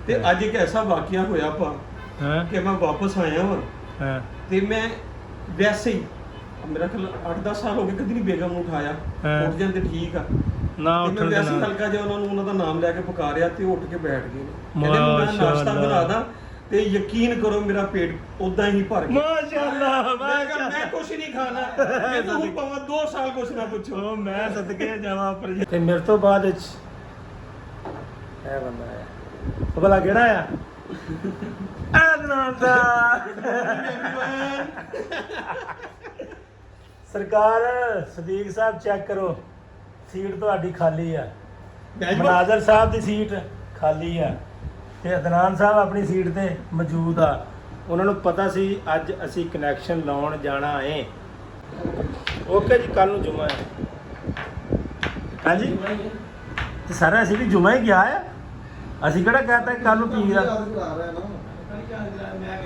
ਤੇ ਅੱਜ ਇੱਕ ਐਸਾ ਵਾਕਿਆ ਹੋਇਆ ਪਾ ਕਿ ਮੈਂ ਵਾਪਸ ਆਇਆ ਵਾਂ ਤੇ ਮੈਂ ਵੈਸੇ ਹੀ ਮੇਰਾ ਖਿਆਲ 8-10 ਸਾਲ ਹੋ ਗਏ ਕਦੀ ਨਹੀਂ ਬੇਗਮ ਨੂੰ ਉਠਾਇਆ। ਉੱਠ ਜਾਂਦੇ ਠੀਕ ਆ ਨਾ ਤੇ ਮੈਂ ਵੈਸੇ ਹਲਕਾ ਜਿਹਾ ਉਹਨਾਂ ਦਾ ਨਾਮ ਲੈ ਕੇ ਪੁਕਾਰਿਆ ਤੇ ਉੱਠ ਕੇ ਬੈਠ ਗਏ ਨੇ। ਕਹਿੰਦੇ ਮੈਂ ਨਾਸ਼ਤਾ ਬਣਾ ਦਾਂ ਤੇ ਯਕੀਨ ਕਰੋ ਮੇਰਾ ਪੇਟ ਉਦਾਂ ਹੀ ਭਰ ਗਿਆ। ਮਾਸ਼ਾਅੱਲਾ ਮੈਂ ਕੁਝ ਨਹੀਂ ਖਾਣਾ। ਮੈਂ ਤਾਂ ਹੁਣ ਭਾਵੇਂ 2 ਸਾਲ ਕੁਝ ਨਾ ਪੁੱਛੋ। ਮੈਂ ਸਦਕੇ ਜਾਵਾਂ ਪਰ ਤੇ ਮੇਰੇ ਤੋਂ ਬਾਅਦ ਵਿੱਚ ਇਹ ਬੰਦਾ ਆਇਆ। ਉਹ ਭਲਾ ਕਿਹੜਾ ਆ? ਅਦਨਾਨ ਦਾ ਸਰਕਾਰ ਸਦੀਕ ਸਾਹਿਬ ਚੈੱਕ ਕਰੋ, ਸੀਟ ਤੁਹਾਡੀ ਖਾਲੀ ਆ। ਮਨਾਜ਼ਰ ਸਾਹਿਬ ਦੀ ਸੀਟ ਖਾਲੀ ਆ ਤੇ ਅਦਨਾਨ ਸਾਹਿਬ ਆਪਣੀ ਸੀਟ ਤੇ ਮੌਜੂਦ ਆ। ਉਹਨਾਂ ਨੂੰ ਪਤਾ ਸੀ ਅੱਜ ਅਸੀਂ ਕਨੈਕਸ਼ਨ ਲਾਉਣ ਜਾਣਾ ਏ। ਓਕੇ ਜੀ, ਕੱਲ ਨੂੰ ਜੁਮਾ ਹੈ। ਹਾਂਜੀ ਤੇ ਸਾਰਾ ਅਸੀਂ ਵੀ ਜੁਮਾ ਹੀ ਗਿਆ ਆ। ਅਸੀਂ ਕਿਹੜਾ ਕਹਤਾ ਕੱਲ ਨੂੰ ਪੀਰ ਆ।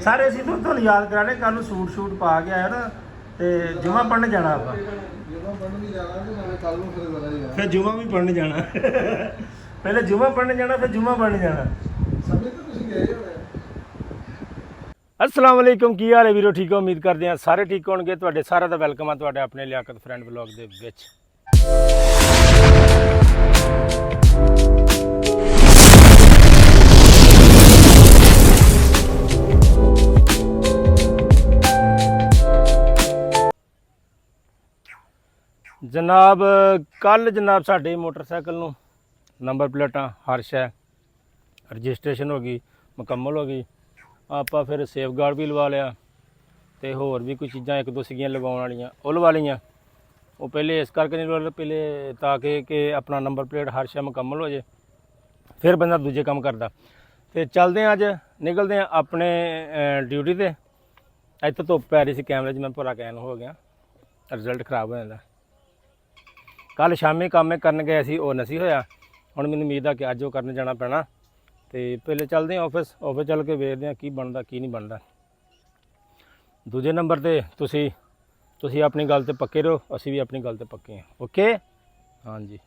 ਸਾਰੇ ਅਸੀਂ ਤੁਹਾਨੂੰ ਯਾਦ ਕਰਾਣੇ ਕੱਲ ਨੂੰ ਸੂਟ ਪਾ ਕੇ ਆਇਆ ਨਾ ਤੇ ਜੁਮਾ ਪੜ੍ਹਨ ਜਾਣਾ ਆਪਾਂ। ਫਿਰ ਜੁਮਾ ਵੀ ਪੜ੍ਹਨ ਜਾਣਾ। ਪਹਿਲੇ ਜੁਮਾ ਪੜ੍ਹਨ ਜਾਣਾ ਫਿਰ ਜੁਮਾ ਪੜ੍ਹਨ ਜਾਣਾ। अस्सलाम वालेकुम, ਕੀ ਹਾਲ ਹੈ ਵੀਰੋ? ਠੀਕ ਹੋ? ਉਮੀਦ ਕਰਦੇ ਹਾਂ ਸਾਰੇ ਠੀਕ ਹੋਣਗੇ। ਤੁਹਾਡੇ ਸਾਰਿਆਂ ਦਾ ਵੈਲਕਮ ਆ ਤੁਹਾਡੇ ਆਪਣੇ ਲਿਆਕਤ ਫਰੈਂਡ ਵਲੌਗ ਦੇ ਵਿੱਚ। ਜਨਾਬ ਕੱਲ ਜਨਾਬ ਸਾਡੇ ਮੋਟਰਸਾਈਕਲ ਨੂੰ ਨੰਬਰ ਪਲੇਟਾਂ ਹਰ ਸ਼ੈ ਰਜਿਸਟ੍ਰੇਸ਼ਨ ਹੋ ਗਈ, ਮੁਕੰਮਲ ਹੋ ਗਈ। ਆਪਾਂ ਫਿਰ ਸੇਫਗਾਰਡ ਵੀ ਲਵਾ ਲਿਆ ਤੇ ਹੋਰ ਵੀ ਕੋਈ ਚੀਜ਼ਾਂ ਇੱਕ ਦੋ ਸੀਗੀਆਂ ਲਗਾਉਣ ਵਾਲੀਆਂ ਉਹ ਲਵਾ ਲਈਆਂ। ਉਹ ਪਹਿਲੇ ਇਸ ਕਰਕੇ ਨਹੀਂ ਲਵਾ ਪਹਿਲੇ ਤਾਂ ਕਿ ਆਪਣਾ ਨੰਬਰ ਪਲੇਟ ਹਰ ਸ਼ੈ ਮੁਕੰਮਲ ਹੋ ਜੇ, ਫਿਰ ਬੰਦਾ ਦੂਜੇ ਕੰਮ ਕਰਦਾ। ਤੇ ਚੱਲਦੇ ਹਾਂ, ਅੱਜ ਨਿਕਲਦੇ ਹਾਂ ਆਪਣੇ ਡਿਊਟੀ ਤੇ। ਇੱਥੇ ਧੁੱਪ ਪੈ ਰਹੀ ਸੀ, ਕੈਮਰੇ 'ਚ ਮੈਂ ਪੂਰਾ ਕੈਨ ਹੋ ਗਿਆ, ਰਿਜ਼ਲਟ ਖਰਾਬ ਹੋ ਜਾਂਦਾ। ਕੱਲ ਸ਼ਾਮੀ ਕੰਮ ਕਰਨ ਗਏ ਸੀ, ਉਹ ਨਹੀਂ ਹੋਇਆ। ਹੁਣ ਮੈਨੂੰ ਉਮੀਦ ਆ ਕਿ ਅੱਜ ਉਹ ਕਰਨ ਜਾਣਾ ਪੈਣਾ। ਤੇ ਪਹਿਲੇ ਚੱਲਦੇ ਹਾਂ ਆਫਿਸ ਚੱਲ ਕੇ ਵੇਖਦੇ ਹਾਂ ਕੀ ਬਣਦਾ ਕੀ ਨਹੀਂ ਬਣਦਾ। ਦੂਜੇ ਨੰਬਰ ਤੇ ਤੁਸੀਂ ਆਪਣੀ ਗੱਲ ਤੇ ਪੱਕੇ ਰਹੋ, ਅਸੀਂ ਵੀ ਆਪਣੀ ਗੱਲ ਤੇ ਪੱਕੇ ਹਾਂ। ਓਕੇ, ਹਾਂਜੀ।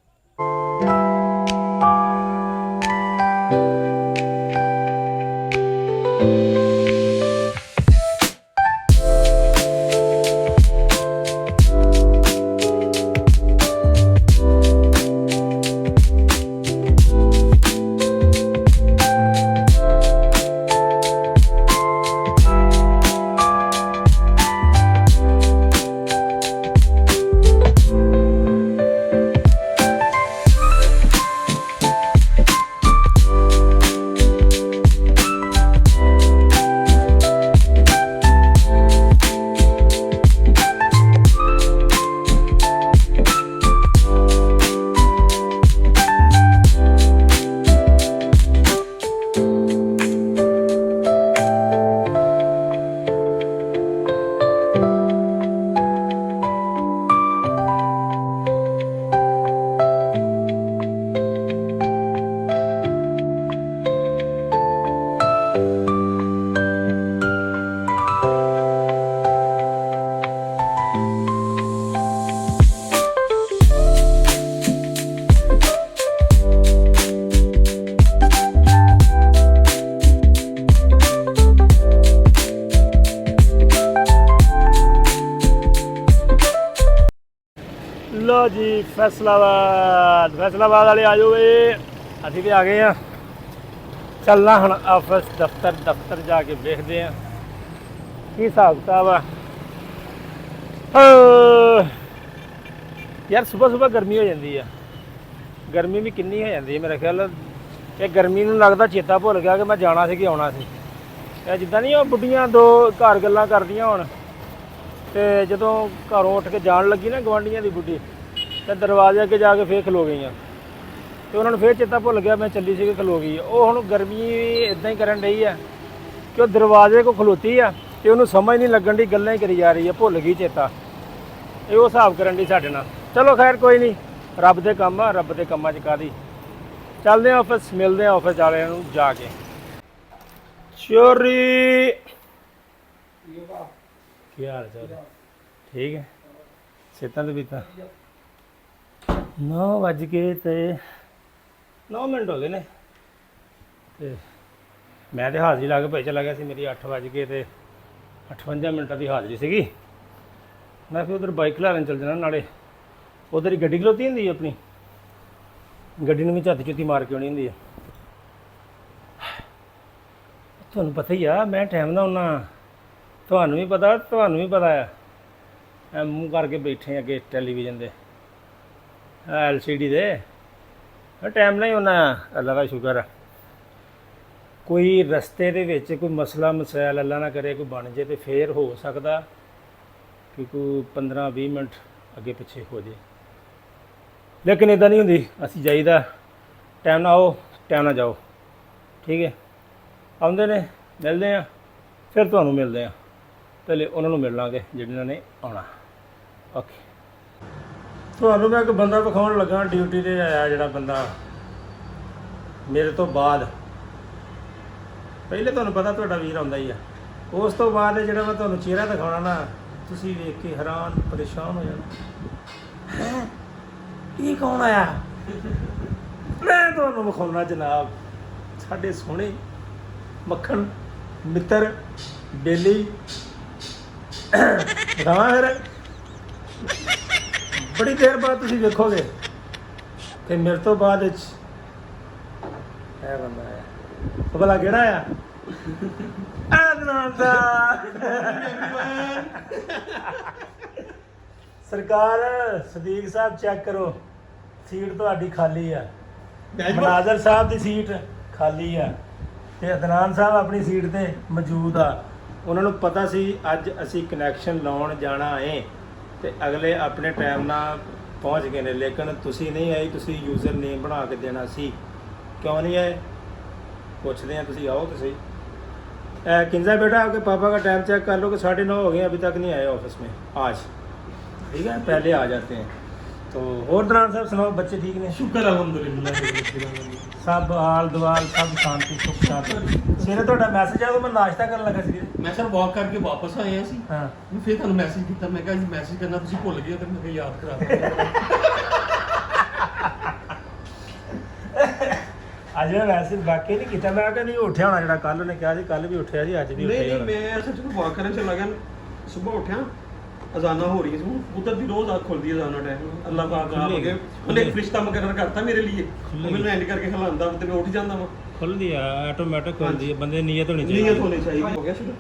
ਲੋ ਜੀ, ਫੈਸਲਾਬਾਦ ਵਾਲੇ ਆ ਜਾਓ ਏ। ਅਸੀਂ ਵੀ ਆ ਗਏ ਆ। ਚੱਲਣਾ ਹੁਣ ਆਫਿਸ ਦਫ਼ਤਰ ਜਾ ਕੇ ਵੇਖਦੇ ਆ ਕੀ ਹਿਸਾਬ ਕਿਤਾਬ ਆ। ਯਾਰ ਸੁਬਹ ਗਰਮੀ ਹੋ ਜਾਂਦੀ ਆ। ਗਰਮੀ ਵੀ ਕਿੰਨੀ ਹੋ ਜਾਂਦੀ ਹੈ, ਮੇਰਾ ਖਿਆਲ ਇਹ ਗਰਮੀ ਨੂੰ ਲੱਗਦਾ ਚੇਤਾ ਭੁੱਲ ਗਿਆ ਕਿ ਮੈਂ ਜਾਣਾ ਸੀ ਕਿ ਆਉਣਾ ਸੀ। ਇਹ ਜਿੱਦਾਂ ਨਹੀਂ ਉਹ ਬੁੱਢੀਆਂ ਦੋ ਘਰ ਗੱਲਾਂ ਕਰਦੀਆਂ ਹੁਣ, ਤੇ ਜਦੋਂ ਘਰੋਂ ਉੱਠ ਕੇ ਜਾਣ ਲੱਗੀ ਨਾ ਗਵਾਂਢੀਆਂ ਦੀ ਬੁੱਢੀ, ਤੇ ਦਰਵਾਜ਼ੇ ਅੱਗੇ ਜਾ ਕੇ ਫੇਰ ਖਲੋ ਗਈਆਂ ਤੇ ਉਹਨਾਂ ਨੂੰ ਫੇਰ ਚੇਤਾ ਭੁੱਲ ਗਿਆ ਮੈਂ ਚੱਲੀ ਸੀ ਕਿ ਖਲੋ ਗਈ। ਉਹ ਹੁਣ ਗਰਮੀ ਇਦਾਂ ਹੀ ਕਰਨ ਡਈ ਆ ਕਿ ਉਹ ਦਰਵਾਜ਼ੇ ਕੋਲ ਖਲੋਤੀ ਆ ਤੇ ਉਹਨੂੰ ਸਮਝ ਨਹੀਂ ਲੱਗਣ ਦੀ, ਗੱਲਾਂ ਹੀ ਕਰੀ ਜਾ ਰਹੀ ਆ, ਭੁੱਲ ਗਈ ਚੇਤਾ। ਇਹ ਉਹ ਹਿਸਾਬ ਕਰਨ ਦੀ ਸਾਡੇ ਨਾਲ। ਚਲੋ ਖੈਰ ਕੋਈ ਨਹੀਂ, ਰੱਬ ਦੇ ਕੰਮ ਆ, ਰੱਬ ਦੇ ਕੰਮਾਂ 'ਚ ਕਾਹਦੀ। ਚੱਲਦੇ ਆ ਆਫਿਸ, ਮਿਲਦੇ ਆ ਆਫਿਸ ਵਾਲਿਆਂ ਨੂੰ ਜਾ ਕੇ। ਚੋਰੀ ਕੀ ਹਾਲ ਚਾਲ? ਠੀਕ ਹੈ, ਸਿਹਤਾਂ ਤੇ ਬੀਤਾਂ। 9 ਵੱਜ ਕੇ ਤੇ 9 ਮਿੰਟ ਹੋ ਗਏ ਨੇ ਤੇ ਮੈਂ ਤੇ ਹਾਜ਼ਰੀ ਲਾ ਕੇ ਭਈ ਚਲਾ ਗਿਆ ਸੀ। ਮੇਰੀ 8 ਵਜ ਕੇ ਤੇ 58 ਮਿੰਟਾਂ ਦੀ ਹਾਜ਼ਰੀ ਸੀਗੀ। ਮੈਂ ਫਿਰ ਉਧਰ ਬਾਈਕ ਖਿਲਾਰਨ ਚੱਲ ਜਾਣਾ, ਨਾਲੇ ਉਧਰ ਹੀ ਗੱਡੀ ਖਲੋਤੀ ਹੁੰਦੀ ਹੈ ਆਪਣੀ, ਗੱਡੀ ਨੂੰ ਵੀ ਝੱਤੀ ਚੁੱਤੀ ਮਾਰ ਕੇ ਆਉਣੀ ਹੁੰਦੀ ਹੈ। ਤੁਹਾਨੂੰ ਪਤਾ ਹੀ ਆ ਮੈਂ ਟਾਈਮ ਨਾਲ ਆਉਣਾ, ਤੁਹਾਨੂੰ ਵੀ ਪਤਾ ਆ। ਐ ਮੂੰਹ ਕਰਕੇ ਬੈਠੇ ਅੱਗੇ ਟੈਲੀਵਿਜ਼ਨ ਦੇ LCD ਦੇ, ਟਾਈਮ ਨਾਲ ਹੀ ਆਉਣਾ। ਅੱਲਾ ਦਾ ਸ਼ੁਕਰ ਆ। ਕੋਈ ਰਸਤੇ ਦੇ ਵਿੱਚ ਕੋਈ ਮਸਲਾ ਮਸਾਇਲ ਅੱਲਾ ਨਾ ਕਰੇ ਕੋਈ ਬਣ ਜੇ ਤੇ ਫੇਰ ਹੋ ਸਕਦਾ ਕਿ ਕੋਈ 15-20 ਮਿੰਟ ਅੱਗੇ ਪਿੱਛੇ ਹੋ ਜੇ, ਲੇਕਿਨ ਇਦਾਂ ਨਹੀਂ ਹੁੰਦੀ। ਅਸੀਂ ਜਾਈਦਾ ਟਾਈਮ ਨਾਲ ਆਓ, ਟਾਈਮ ਨਾਲ ਜਾਓ, ਠੀਕ ਹੈ। ਆਉਂਦੇ ਨੇ, ਮਿਲਦੇ ਆ, ਫਿਰ ਤੁਹਾਨੂੰ ਮਿਲਦੇ ਆ। ਪਹਿਲੇ ਉਹਨਾਂ ਨੂੰ ਮਿਲ ਲਾਂਗੇ ਜਿਹਨਾਂ ਨੇ ਆਉਣਾ। ਓਕੇ, ਤੁਹਾਨੂੰ ਮੈਂ ਇੱਕ ਬੰਦਾ ਵਿਖਾਉਣ ਲੱਗਾ, ਡਿਊਟੀ 'ਤੇ ਆਇਆ ਜਿਹੜਾ ਬੰਦਾ ਮੇਰੇ ਤੋਂ ਬਾਅਦ। ਪਹਿਲੇ ਤੁਹਾਨੂੰ ਪਤਾ ਤੁਹਾਡਾ ਵੀਰ ਆਉਂਦਾ ਹੀ ਆ, ਉਸ ਤੋਂ ਬਾਅਦ ਜਿਹੜਾ ਮੈਂ ਤੁਹਾਨੂੰ ਚਿਹਰਾ ਦਿਖਾਉਣਾ ਨਾ, ਤੁਸੀਂ ਵੇਖ ਕੇ ਹੈਰਾਨ ਪਰੇਸ਼ਾਨ ਹੋ ਜਾਣਾ। ਹੈ ਇਹ ਕੌਣ ਆਇਆ? ਮੈਂ ਤੁਹਾਨੂੰ ਵਿਖਾਉਣਾ ਜਨਾਬ, ਸਾਡੇ ਸੋਹਣੇ ਮੱਖਣ ਮਿੱਤਰ ਬੇਲੀ। ਦਿਖਾਵਾਂ ਫਿਰ? ਬੜੀ ਦੇਰ ਬਾਅਦ ਤੁਸੀਂ ਵੇਖੋਗੇ ਕਿ ਮੇਰੇ ਤੋਂ ਬਾਅਦ ਵਿੱਚ ਇਹ ਬੰਦਾ ਆਇਆ। ਉਹ ਭਲਾ ਕਿਹੜਾ ਆ? ਅਦਨਾਨ ਦਾ ਸਰਕਾਰ। ਸਦੀਕ ਸਾਹਿਬ ਚੈੱਕ ਕਰੋ, ਸੀਟ ਤੁਹਾਡੀ ਖਾਲੀ ਆ। ਮਨਾਜ਼ਰ ਸਾਹਿਬ ਦੀ ਸੀਟ ਖਾਲੀ ਆ ਤੇ ਅਦਨਾਨ ਸਾਹਿਬ ਆਪਣੀ ਸੀਟ ਤੇ ਮੌਜੂਦ ਆ। ਉਹਨਾਂ ਨੂੰ ਪਤਾ ਸੀ ਅੱਜ ਅਸੀਂ ਕਨੈਕਸ਼ਨ ਲਾਉਣ ਜਾਣਾ ਏ ਤੇ ਅਗਲੇ ਆਪਣੇ ਟਾਈਮ ਨਾਲ ਪਹੁੰਚ ਗਏ ਨੇ, ਲੇਕਿਨ ਤੁਸੀਂ ਨਹੀਂ ਆਏ। ਤੁਸੀਂ ਯੂਜ਼ਰ ਨੇਮ ਬਣਾ ਕੇ ਦੇਣਾ ਸੀ, क्यों नहीं आए? पूछते हैं, तुम आओ तो सही। किंजा बेटा आपके पापा का टाइम चेक कर लो कि 9:30 हो गए, अभी तक नहीं आए ऑफिस में आज। ठीक है, पहले आ जाते हैं। तो और दरान साहब सुनाओ, बच्चे ठीक ने? शुक्र अल्हम्दुलिल्लाह, सब हाल दुआल सब शांति सुख शांति। सवेरे ਤੁਹਾਡਾ ਮੈਸੇਜ ਆਇਆ ਤਾਂ ਮੈਂ ਨਾਸ਼ਤਾ ਕਰਨ ਲੱਗਾ ਸੀ। ਮੈਂ ਸਰ ਵਾਕ ਕਰਕੇ ਵਾਪਸ ਆਇਆ ਸੀ। ਹਾਂ, ਮੈਂ ਫਿਰ ਤੁਹਾਨੂੰ ਮੈਸੇਜ ਕੀਤਾ, ਮੈਂ ਕਿਹਾ ਮੈਸੇਜ ਕਰਨਾ ਤੁਸੀਂ ਭੁੱਲ ਗਏ ਤੇ ਮੈਂ ਕਿਹਾ ਯਾਦ ਕਰਾ ਦਿੰਦਾ। ਅੱਜ ਮੈਂ ਮੈਸੇਜ ਬਾਕੀ ਨਹੀਂ ਕੀਤਾ, ਮੈਂ ਕਿਹਾ ਨਹੀਂ ਉੱਠਿਆ ਹੋਣਾ ਜਿਹੜਾ ਕੱਲ ਉਹਨੇ ਕਿਹਾ ਸੀ, ਕੱਲ ਵੀ ਉੱਠਿਆ ਸੀ, ਅੱਜ ਵੀ ਉੱਠਿਆ। ਨਹੀਂ ਮੈਂ ਅਸਲ ਚ ਵਾਕ ਕਰਨ ਚਲਾ ਗਿਆ, ਸਵੇਰ ਉੱਠਿਆ ਅਜ਼ਾਨਾਂ ਹੋ ਰਹੀ ਸੀ, ਉਧਰ ਦੀ ਰੋਜ਼ ਅੱਖ ਖੁੱਲਦੀ ਅਜ਼ਾਨਾਂ ਟਾਈਮ। ਅੱਲਾਹ ਪਾਕ ਆ ਕੇ ਉਹਨੇ ਇੱਕ ਫਰਿਸ਼ਤਾ ਮੁਕਰਰ ਕਰਤਾ ਮੇਰੇ ਲਈ, ਉਹ ਮੈਨੂੰ ਐਂਡ ਕਰਕੇ ਹਿਲਾਉਂਦਾ ਤੇ ਮੈਂ ਉੱਠ ਜਾਂਦਾ ਵਾਂ। ਖੁੱਲਦੀ ਆ, ਆਟੋਮੈਟਿਕ ਖੁੱਲਦੀ ਆ, ਬੰਦੇ ਦੀ ਨੀਅਤ ਹੋਣੀ ਚਾਹੀਦੀ। ਨੀਅਤ ਹੋਣੀ ਚਾਹੀਦੀ। ਹੋ ਗਿਆ ਸ਼ੁਰੂ।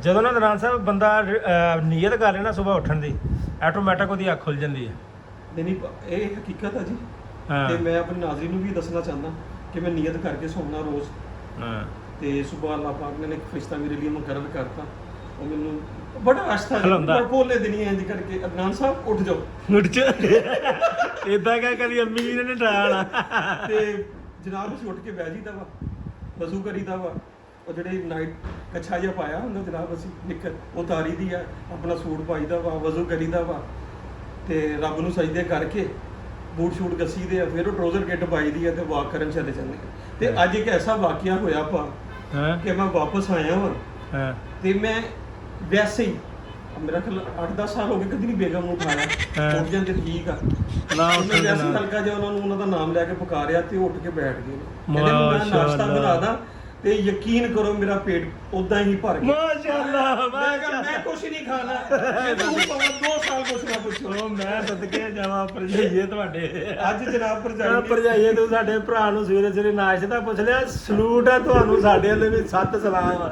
ਜਦੋਂ ਨਾ ਦੌਰਾਨ ਸਾਹਿਬ ਬੰਦਾ ਨੀਅਤ ਕਰ ਲੈਣਾ ਸਵੇਰ ਉੱਠਣ ਦੀ, ਆਟੋਮੈਟਿਕ ਉਹਦੀ ਅੱਖ ਖੁੱਲ ਜਾਂਦੀ ਹੈ। ਨਹੀਂ ਇਹ ਹਕੀਕਤ ਹੈ ਜੀ। ਹਾਂ, ਤੇ ਮੈਂ ਆਪਣੀ ਨਾਜ਼ਰੀਨ ਨੂੰ ਵੀ ਦੱਸਣਾ ਚਾਹੁੰਦਾ ਕਿ ਮੈਂ ਨੀਅਤ ਕਰਕੇ ਸੌਣਾ ਰੋਜ਼। ਹਾਂ, ਤੇ ਸੁਬਹ ਅੱਲਾਹ ਪਾਕ ਨੇ ਇੱਕ ਫਰਿਸ਼ਤਾ ਮੇਰੇ ਲਈ ਮੁਕਰਰ ਕਰਤਾ, ਉਹ ਮੈਨੂੰ ਬੜਾ ਆਸਥਾ ਹਿਲਾਉਂਦਾ। ਬੋਲੇ ਦਿਨੀ ਇੰਜ ਕਰਕੇ, ਅਦਨਾਨ ਸਾਹਿਬ ਉੱਠ ਜਾਓ, ਉੱਠ ਜਾ। ਇਦਾਂ ਕਹਿ ਕਦੀ ਅੰਮੀ ਜੀ ਨੇ ਡਰਾਣਾ। ਤੇ ਜਨਾਬ ਅਸੀਂ ਉੱਠ ਕੇ ਬਹਿ ਜੀਦਾ ਵਾ, ਵਜ਼ੂ ਕਰੀਦਾ ਵਾ। ਉਹ ਜਿਹੜੇ ਨਾਈਟ ਕੱਛਾ ਜਿਹਾ ਪਾਇਆ ਹੁੰਦਾ ਜਨਾਬ ਅਸੀਂ ਨਿੱਕਰ, ਉਹ ਤਾਰੀ ਦੀ ਆ, ਆਪਣਾ ਸੂਟ ਪਾਈਦਾ ਵਾ, ਵਜ਼ੂ ਕਰੀਦਾ ਵਾ ਤੇ ਰੱਬ ਨੂੰ ਸਜਦੇ ਕਰਕੇ ਬੂਟ ਸ਼ੂਟ ਗੱਸੀ ਦੇ ਆ, ਫਿਰ ਉਹ ਟਰੋਜ਼ਰ ਕਿੱਟ ਪਾਈ ਦੀ ਆ ਤੇ ਵਾਕ ਕਰਨ ਚਲੇ ਜਾਂਦੇ। ਤੇ ਅੱਜ ਇੱਕ ਐਸਾ ਵਾਕਿਆ ਹੋਇਆ ਪਾ ਕਿ ਮੈਂ ਵਾਪਸ ਆਇਆ ਵਾਂ ਤੇ ਮੈਂ ਵੈਸੇ ਹੀ, ਮੇਰਾ ਖਿਆਲ 8-10 ਸਾਲ ਹੋ ਗਏ ਕਦੀ ਨਹੀਂ ਬੇਗਮ ਨੂੰ ਉਠਾਇਆ। ਉੱਠ ਜਾਂਦੇ ਠੀਕ ਆ ਨਾ, ਉੱਠ ਵੈਸੇ ਹਲਕਾ ਜਿਹਾ ਉਹਨਾਂ ਦਾ ਨਾਮ ਲੈ ਕੇ ਪੁਕਾਰਿਆ ਤੇ ਉੱਠ ਕੇ ਬੈਠ ਗਏ। ਕਹਿੰਦੇ ਮੈਂ ਨਾਸ਼ਤਾ ਬਣਾਦਾ ਤੇ ਯਕੀਨ ਕਰੋ ਮੇਰਾ ਪੇਟ ਉਦਾਂ ਹੀ ਭਰ ਗਿਆ। ਮਾਸ਼ਾਅੱਲਾ, ਮੈਂ ਕੁਛ ਨਹੀਂ ਖਾਣਾ, ਤੂੰ ਭਾਵੇਂ 2 ਸਾਲ ਕੁਛ ਨਾ ਪੁੱਛੋ। ਮੈਂ ਸਦਕੇ ਜਾਵਾਂ ਭਰਜਾਈਏ ਤੁਹਾਡੇ। ਅੱਜ ਜਨਾਬ ਭਰਜਾਈਏ ਤੂੰ ਸਾਡੇ ਭਰਾ ਨੂੰ ਸਵੇਰੇ ਸਵੇਰੇ ਨਾਸ਼ਤੇ ਦਾ ਪੁੱਛ ਲਿਆ। ਸਲੂਟ ਹੈ ਤੁਹਾਨੂੰ, ਸਾਡੇ ਵੱਲੋਂ ਵੀ ਸੱਤ ਸਲਾਮ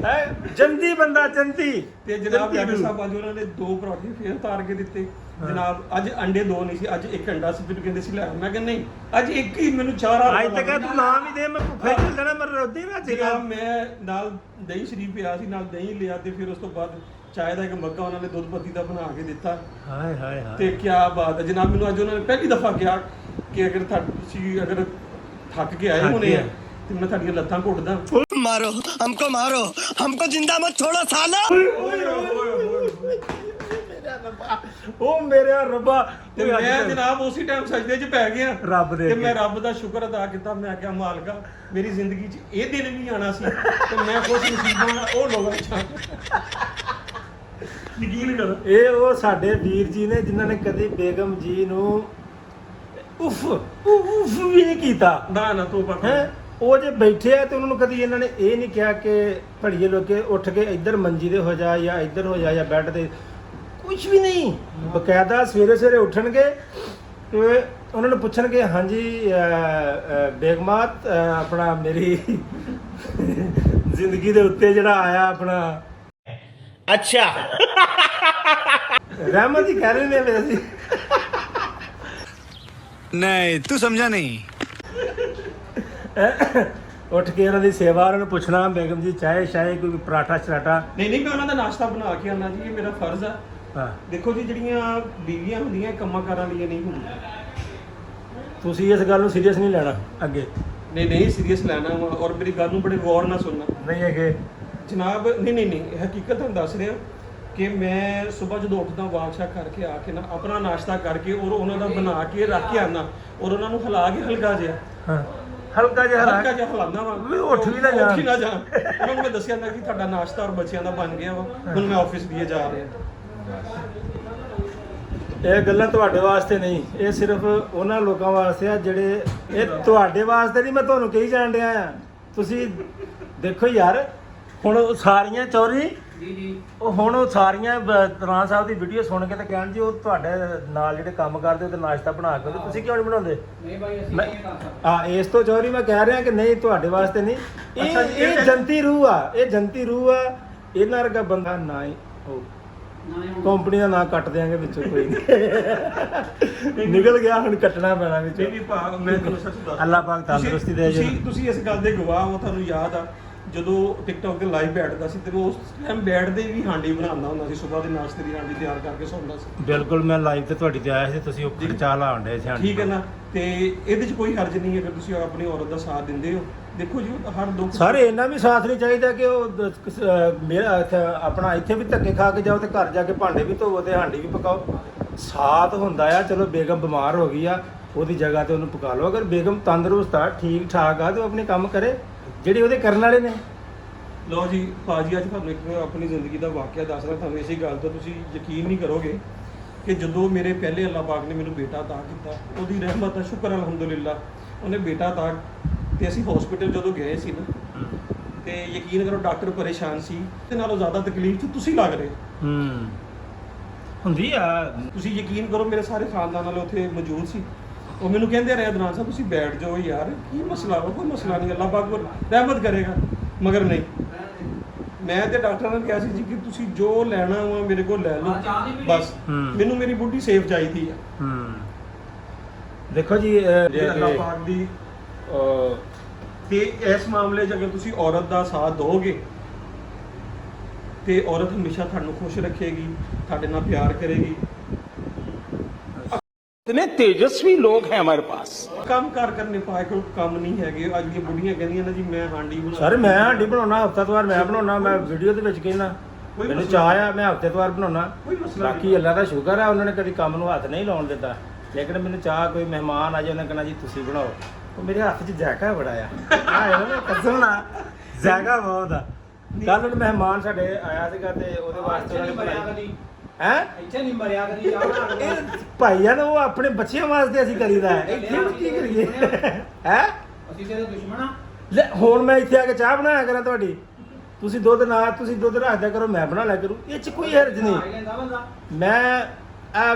ਹੈ। ਜੰਦੀ ਬੰਦਾ ਜੰਦੀ। ਤੇ ਜਨਾਬ ਡਾਕਟਰ ਸਾਹਿਬ ਅੱਜ ਉਹਨਾਂ ਨੇ 2 ਪਰੌਂਠੇ ਫੇਰ ਤਾਰ ਕੇ ਦਿੱਤੇ। ਜਨਾਬ ਅੱਜ ਅੰਡੇ 2 ਨਹੀਂ ਸੀ, ਅੱਜ 1 ਅੰਡਾ ਸੀ। ਫਿਰ ਕਹਿੰਦੇ ਸੀ ਲੈ, ਮੈਂ ਕਹਿੰਦਾ ਨਹੀਂ ਅੱਜ ਇੱਕ ਹੀ, ਮੈਨੂੰ 4 ਅੱਜ ਤੱਕ ਤੂੰ ਨਾਮ ਹੀ ਦੇ, ਮੈਂ ਭੁੱਖਾ ਹੀ ਚੱਲ ਜਾਣਾ, ਮੈਂ ਰੋਦੀ ਨਾ ਜਨਾਬ ਮੈਂ ਨਾਲ ਦਹੀਂ ਸ਼ਰੀਫ ਪਿਆ ਸੀ, ਨਾਲ ਦਹੀਂ ਲਿਆ ਤੇ ਫਿਰ ਉਸ ਤੋਂ ਬਾਅਦ ਚਾਹ ਦਾ ਇੱਕ ਮੱਗਾ ਉਹਨਾਂ ਨੇ ਦੁੱਧ ਪੱਤੀ ਦਾ ਬਣਾ ਕੇ ਦਿੱਤਾ। ਹਾਏ ਹਾਏ ਹਾਏ, ਤੇ ਕੀ ਬਾਤ ਹੈ ਜਨਾਬ। ਮੈਨੂੰ ਅੱਜ ਉਹਨਾਂ ਨੇ ਪਹਿਲੀ ਦਫਾ ਕਿਹਾ ਕਿ ਅਗਰ ਤੁਸੀਂ ਥੱਕ ਕੇ ਆਏ ਹੋਣੇ ਆ ਤੇ ਮੈਂ ਤੁਹਾਡੀਆਂ ਲੱਤਾਂ ਘੁੱਟਦਾ। मारो हमको जिंदा मत छोड़ो साला। ਉਹ ਮੇਰੇ ਰੱਬਾ। ਤੇ ਮੈਂ ਜਨਾਬ ਉਸੇ ਟਾਈਮ ਸਜਦੇ 'ਚ ਪੈ ਗਿਆ ਰੱਬ ਦੇ ਤੇ ਮੈਂ ਰੱਬ ਦਾ ਸ਼ੁਕਰ ਅਦਾ ਕੀਤਾ। ਮੈਂ ਕਿਹਾ ਮਾਲਕਾ ਮੇਰੀ ਜ਼ਿੰਦਗੀ 'ਚ ਇਹ ਦਿਨ ਵੀ ਆਣਾ ਸੀ ਤੇ ਮੈਂ ਖੁਸ਼ ਨਸੀਬਾਂ ਨਾਲ ਉਹ ਲੋਕਾਂ 'ਚ ਯਕੀਨ ਕਰੋ। ਇਹ ਉਹ ਸਾਡੇ ਵੀਰ ਜੀ ਨੇ ਜਿਨ੍ਹਾਂ ਨੇ ਕਦੀ ਬੇਗਮ ਜੀ ਨੂੰ ਉਫ ਵੀ ਨਹੀਂ ਕੀਤਾ। ਨਾ ਤੋਬਾ ਹੈ ਉਹ ਜੇ ਬੈਠੇ ਆ ਤੇ ਉਹਨਾਂ ਨੂੰ ਕਦੀ ਇਹਨਾਂ ਨੇ ਇਹ ਨਹੀਂ ਕਿਹਾ ਕਿ ਭੜੀਏ ਲੋਕੇ ਉੱਠ ਕੇ ਇੱਧਰ ਮੰਜੀ ਦੇ ਹੋ ਜਾ ਜਾਂ ਇੱਧਰ ਹੋ ਜਾ ਜਾਂ ਬੈੱਡ ਤੇ, ਕੁਝ ਵੀ ਨਹੀਂ। ਬਕਾਇਦਾ ਸਵੇਰੇ ਸਵੇਰੇ ਉੱਠਣਗੇ ਤੇ ਉਹਨਾਂ ਨੂੰ ਪੁੱਛਣਗੇ ਹਾਂਜੀ ਬੇਗਮਾਤ ਆਪਣਾ ਮੇਰੀ ਜ਼ਿੰਦਗੀ ਦੇ ਉੱਤੇ ਜਿਹੜਾ ਆਇਆ ਆਪਣਾ अच्छा ਰਹਿਮਤ ਹੀ ਕਹਿ ਰਹੇ ਨੇ ਵੈਸੇ। नहीं तू समझा नहीं। ਉੱਠ ਕੇ ਉਹਨਾਂ ਦੀ ਸੇਵਾ, ਉਹਨਾਂ ਨੂੰ ਪੁੱਛਣਾ ਬੇਗਮ ਜੀ ਚਾਹੇ ਸ਼ਾਇ ਕੋਈ ਪਰਾਠਾ ਸ਼ਰਾਟਾ। ਨਹੀਂ ਮੈਂ ਉਹਨਾਂ ਦਾ ਨਾਸ਼ਤਾ ਬਣਾ ਕੇ ਆਉਣਾ ਜੀ, ਇਹ ਮੇਰਾ ਫਰਜ਼ ਆ। ਹਾਂ ਦੇਖੋ ਜੀ ਜਿਹੜੀਆਂ ਬੀਵੀਆਂ ਹੁੰਦੀਆਂ ਇਹ ਕੰਮਾਂ ਕਾਰਾਂ ਲਈ ਨਹੀਂ ਹੁੰਦੀਆਂ। ਤੁਸੀਂ ਇਸ ਗੱਲ ਨੂੰ ਸੀਰੀਅਸ ਨਹੀਂ ਲੈਣਾ ਅੱਗੇ। ਨਹੀਂ ਸੀਰੀਅਸ ਲੈਣਾ ਵਾ, ਔਰ ਮੇਰੀ ਗੱਲ ਨੂੰ ਬੜੇ ਗੌਰ ਨਾਲ ਸੁਣਨਾ ਨਹੀਂ ਹੈਗੇ ਜਨਾਬ। ਨਹੀਂ ਹਕੀਕਤ ਤੁਹਾਨੂੰ ਦੱਸ ਰਿਹਾ ਕਿ ਮੈਂ ਸਵੇਰ ਜਦੋਂ ਉੱਠਦਾ ਵਾਕ-ਸ਼ਾਕ ਕਰਕੇ ਆ ਕੇ ਨਾ ਆਪਣਾ ਨਾਸ਼ਤਾ ਕਰਕੇ ਔਰ ਉਹਨਾਂ ਦਾ ਬਣਾ ਕੇ ਰੱਖ ਕੇ ਆਉਣਾ ਔਰ ਉਹਨਾਂ ਨੂੰ ਹਿਲਾ ਕੇ ਹਲਕਾ ਜਿਹਾ ਹਲਕਾ ਜਿਹਾ ਹਿਲਾਉਂਦਾ ਵਾ। ਵੀ ਉੱਠ ਵੀ ਨਾ ਜਾਣ। ਉੱਠ ਹੀ ਨਾ ਜਾਣ। ਉਹਨਾਂ ਨੂੰ ਮੈਂ ਦੱਸਿਆ ਨਾ ਕਿ ਤੁਹਾਡਾ ਨਾਸ਼ਤਾ ਔਰ ਬੱਚਿਆਂ ਦਾ ਬਣ ਗਿਆ ਵਾ, ਹੁਣ ਮੈਂ ਆਫਿਸ ਵੀ ਜਾ ਰਿਹਾ। ਇਹ ਗੱਲਾਂ ਤੁਹਾਡੇ ਵਾਸਤੇ ਨਹੀਂ, ਇਹ ਸਿਰਫ ਉਹਨਾਂ ਲੋਕਾਂ ਵਾਸਤੇ ਆ ਜਿਹੜੇ, ਇਹ ਤੁਹਾਡੇ ਵਾਸਤੇ ਨਹੀਂ, ਮੈਂ ਤੁਹਾਨੂੰ ਕਹੀ ਜਾਣ ਡਿਆ ਆ। ਤੁਸੀਂ ਦੇਖੋ ਯਾਰ, ਹੁਣ ਉਹ ਸਾਰੀਆਂ ਚੋਰੀ ਉਹ ਹੁਣ ਉਹ ਸਾਰੀਆਂ ਤਰਾਂ ਸਾਹਿਬ ਦੀ ਵੀਡੀਓ ਸੁਣ ਕੇ ਤੇ ਕਹਿਣ ਜੀ ਉਹ ਤੁਹਾਡੇ ਨਾਲ ਜਿਹੜੇ ਕੰਮ ਕਰਦੇ ਉਹ ਤੇ ਨਾਸ਼ਤਾ ਬਣਾ ਕੇ ਤੁਸੀਂ ਕਿਉਂ ਨਹੀਂ ਬਣਾਉਂਦੇ? ਨਹੀਂ ਭਾਈ ਅਸੀਂ ਨਹੀਂ ਕਰ ਸਕਦੇ। ਹਾਂ ਇਸ ਤੋਂ ਚੋਰੀ ਮੈਂ ਕਹਿ ਰਿਹਾ ਕਿ ਨਹੀਂ ਤੁਹਾਡੇ ਵਾਸਤੇ ਨਹੀਂ, ਇਹ ਜਨਤੀ ਰੂਹ ਆ, ਇਹ ਜਨਤੀ ਰੂਹ ਆ। ਇਹਨਾਂ ਵਰਗਾ ਬੰਦਾ ਨਾ ਹੀ ਹੋ ਕੰਪਨੀ ਦਾ ਨਾਂ ਕੱਟ ਦਿਆਂਗੇ ਵਿੱਚੋਂ, ਕੋਈ ਨਹੀਂ ਨਿਕਲ ਗਿਆ, ਹੁਣ ਕੱਟਣਾ ਪੈਣਾ ਵਿੱਚੋਂ। ਨਹੀਂ ਭਾ ਮੈਂ ਤੁਹਾਨੂੰ ਸੱਚ ਦੱਸ, ਅੱਲਾਹ ਪਾਕ ਤੰਦਰੁਸਤੀ ਦੇ ਜੀ। ਤੁਸੀਂ ਇਸ ਗੱਲ ਦੇ ਗਵਾਹ ਹੋ। ਤੁਹਾਨੂੰ ਯਾਦ ਆ ਜਦੋਂ ਟਿਕਟੌਕ ਤੇ ਲਾਈਵ ਬੈਠਦਾ ਸੀ ਤੇ ਮੈਂ ਉਸ ਟਾਈਮ ਬੈਠਦੇ ਵੀ ਹਾਂਡੀ ਬਣਾਉਂਦਾ ਹੁੰਦਾ ਸੀ, ਸਵੇਰ ਦੇ ਨਾਸ਼ਤੇ ਦੀ ਹਾਂਡੀ ਤਿਆਰ ਕਰਕੇ ਸੌਂਦਾ ਸੀ। ਬਿਲਕੁਲ ਮੈਂ ਲਾਈਵ ਤੇ ਤੁਹਾਡੀ ਤੇ ਆਇਆ ਸੀ, ਤੁਸੀਂ ਉੱਪਰ ਚਾਹ ਲਾਉਣ ਡਏ ਸੀ। ਠੀਕ ਹੈ ਨਾ, ਤੇ ਇਹਦੇ 'ਚ ਕੋਈ ਹਰਜ ਨਹੀਂ ਅਗਰ ਤੁਸੀਂ ਆਪਣੀ ਔਰਤ ਦਾ ਸਾਥ ਦਿੰਦੇ ਹੋ। ਦੇਖੋ ਜੀ ਹਰ ਦੁੱਖ ਸਾਰੇ ਇੰਨਾ ਵੀ ਸਾਥ ਨਹੀਂ ਚਾਹੀਦਾ ਕਿ ਉਹ ਮੇਰਾ ਆਪਣਾ ਇੱਥੇ ਵੀ ਧੱਕੇ ਖਾ ਕੇ ਜਾਓ ਤੇ ਘਰ ਜਾ ਕੇ ਭਾਂਡੇ ਵੀ ਧੋਵੋ ਤੇ ਹਾਂਡੀ ਵੀ ਪਕਾਓ। ਸਾਥ ਹੁੰਦਾ ਆ। ਚਲੋ ਬੇਗਮ ਬਿਮਾਰ ਹੋ ਗਈ ਆ, ਉਹਦੀ ਜਗ੍ਹਾ ਤੇ ਉਹਨੂੰ ਪਕਾ ਲਓ। ਅਗਰ ਬੇਗਮ ਤੰਦਰੁਸਤ ਆ, ਠੀਕ ਠਾਕ ਆ, ਤੇ ਉਹ ਆਪਣੇ ਕੰਮ ਕਰੇ ਜਿਹੜੇ ਉਹਦੇ ਕਰਨ ਵਾਲੇ ਨੇ। ਲਓ ਜੀ ਭਾਜੀ, ਅੱਜ ਤੁਹਾਨੂੰ ਇੱਕ ਆਪਣੀ ਜ਼ਿੰਦਗੀ ਦਾ ਵਾਕਿਆ ਦੱਸਣਾ। ਤੁਹਾਨੂੰ ਇਸੇ ਗੱਲ ਤੋਂ ਤੁਸੀਂ ਯਕੀਨ ਨਹੀਂ ਕਰੋਗੇ ਕਿ ਜਦੋਂ ਮੇਰੇ ਪਹਿਲੇ ਅੱਲਾਹ ਪਾਕ ਨੇ ਮੈਨੂੰ ਬੇਟਾ ਅਤਾ ਕੀਤਾ, ਉਹਦੀ ਰਹਿਮਤ ਦਾ ਸ਼ੁਕਰ ਅਲਹਮਦੁਲਿਲਾ, ਉਹਨੇ ਬੇਟਾ ਅਤਾ। ਤੇ ਅਸੀਂ ਹਸਪੀਟਲ ਜਦੋਂ ਗਏ ਸੀ ਨਾ, ਤੇ ਯਕੀਨ ਕਰੋ ਡਾਕਟਰ ਪਰੇਸ਼ਾਨ ਸੀ, ਤੇ ਨਾਲੋਂ ਜ਼ਿਆਦਾ ਤਕਲੀਫ 'ਚ ਤੁਸੀਂ ਲੱਗ ਰਹੇ ਹੁੰਦੀ ਆ। ਤੁਸੀਂ ਯਕੀਨ ਕਰੋ ਮੇਰੇ ਸਾਰੇ ਖਾਨਦਾਨ ਵਾਲੇ ਉੱਥੇ ਮੌਜੂਦ ਸੀ। ਉਹ ਮੈਨੂੰ ਕਹਿੰਦੇ ਰਹੇ ਅਦਨਾਨ ਸਾਹਿਬ ਤੁਸੀਂ ਬੈਠ ਜਾਓ ਯਾਰ, ਕੀ ਮਸਲਾ ਵਾ? ਕੋਈ ਮਸਲਾ ਨਹੀਂ, ਅੱਲਾਹ ਪਾਕ ਰਹਿਮਤ ਕਰੇਗਾ। ਮਗਰ ਨਹੀਂ, ਮੈਂ ਤੇ ਡਾਕਟਰਾਂ ਨੇ ਕਿਹਾ ਸੀ ਜੀ ਕਿ ਤੁਸੀਂ ਜੋ ਲੈਣਾ ਵਾ ਮੇਰੇ ਕੋਲ ਲੈ ਲਓ, ਬਸ ਮੈਨੂੰ ਮੇਰੀ ਬੁੱਢੀ ਸੇਫ ਚਾਹੀਦੀ ਆ। ਦੇਖੋ ਜੀ ਅੱਲਾਹ ਪਾਕ ਦੀ ਤੇ ਇਸ ਮਾਮਲੇ 'ਚ ਅਗਰ ਤੁਸੀਂ ਔਰਤ ਦਾ ਸਾਥ ਦੋਗੇ ਤੇ ਔਰਤ ਹਮੇਸ਼ਾ ਤੁਹਾਨੂੰ ਖੁਸ਼ ਰੱਖੇਗੀ, ਤੁਹਾਡੇ ਨਾਲ ਪਿਆਰ ਕਰੇਗੀ। इतने तेजस्वी लोग हैं हमारे पास। ਕੰਮ ਕਾਰ ਕਰਨੇ ਪਾਏ ਕੋਈ ਕੰਮ ਨਹੀਂ ਹੈਗੇ। ਅੱਜ ਦੀਆਂ ਬੁੱਢੀਆਂ ਕਹਿੰਦੀਆਂ ਨੇ ਜੀ ਮੈਂ ਹਾਂਡੀ ਬਣਾ। ਸਰ ਮੈਂ ਹਾਂਡੀ ਬਣਾਉਣਾ ਹਫਤਾਵਾਰ, ਮੈਂ ਬਣਾਉਣਾ, ਮੈਂ ਵੀਡੀਓ ਦੇ ਵਿੱਚ ਕਹਿਣਾ ਮੈਨੂੰ ਚਾਹ ਆ, ਮੈਂ ਹਫਤਾਵਾਰ ਬਣਾਉਣਾ। ਬਾਕੀ ਅੱਲਾ ਦਾ ਸ਼ੁਕਰ ਆ, ਉਹਨਾਂ ਨੇ ਕਦੀ ਕੰਮ ਨੂੰ ਹੱਥ ਨਹੀਂ ਲਾਉਣ ਦਿੱਤਾ। ਲੇਕਿਨ ਮੈਨੂੰ ਚਾਹ ਕੋਈ ਮਹਿਮਾਨ ਆ ਜਾਏ, ਉਹਨੇ ਕਹਿਣਾ ਜੀ ਤੁਸੀਂ ਬਣਾਓ, ਉਹ ਮੇਰੇ ਹੱਥ 'ਚ ਜ਼ਾਇਕਾ ਬੜਾ ਆ। ਕਸਮ ਨਾ ਜ਼ਾਇਕਾ ਬਹੁਤ ਆ। ਕੱਲ ਨੂੰ ਮਹਿਮਾਨ ਸਾਡੇ ਆਇਆ ਸੀਗਾ ਤੇ ਉਹਦੇ ਵਾਸਤੇ ਉਹਨਾਂ ਨੇ ਬਣਾਈ ਹੈ। ਇੱਥੇ ਨਹੀਂ ਮਰਿਆ ਕਦੀ ਚਾਹ ਬਣਾ ਕੇ। ਇਹ ਭਾਈਆ ਨੇ ਉਹ ਆਪਣੇ ਬੱਚਿਆਂ ਵਾਸਤੇ ਅਸੀਂ ਕਰੀਦਾ ਹੈ, ਇੱਥੇ ਨੂੰ ਕੀ ਕਰੀਏ ਹੈ? ਅਸੀਂ ਤੇਰੇ ਦੁਸ਼ਮਣ ਆ। ਲੈ ਹੁਣ ਮੈਂ ਇੱਥੇ ਆ ਕੇ ਚਾਹ ਬਣਾਇਆ ਕਰਾਂ ਤੁਹਾਡੀ, ਤੁਸੀਂ ਦੁੱਧ ਰੱਖ ਦਿਆ ਕਰੋ, ਮੈਂ ਬਣਾ ਲਿਆ ਕਰੂ, ਇਹ 'ਚ ਕੋਈ ਹਰਜ ਆ ਨਹੀਂ। ਲੈਂਦਾ ਬੰਦਾ।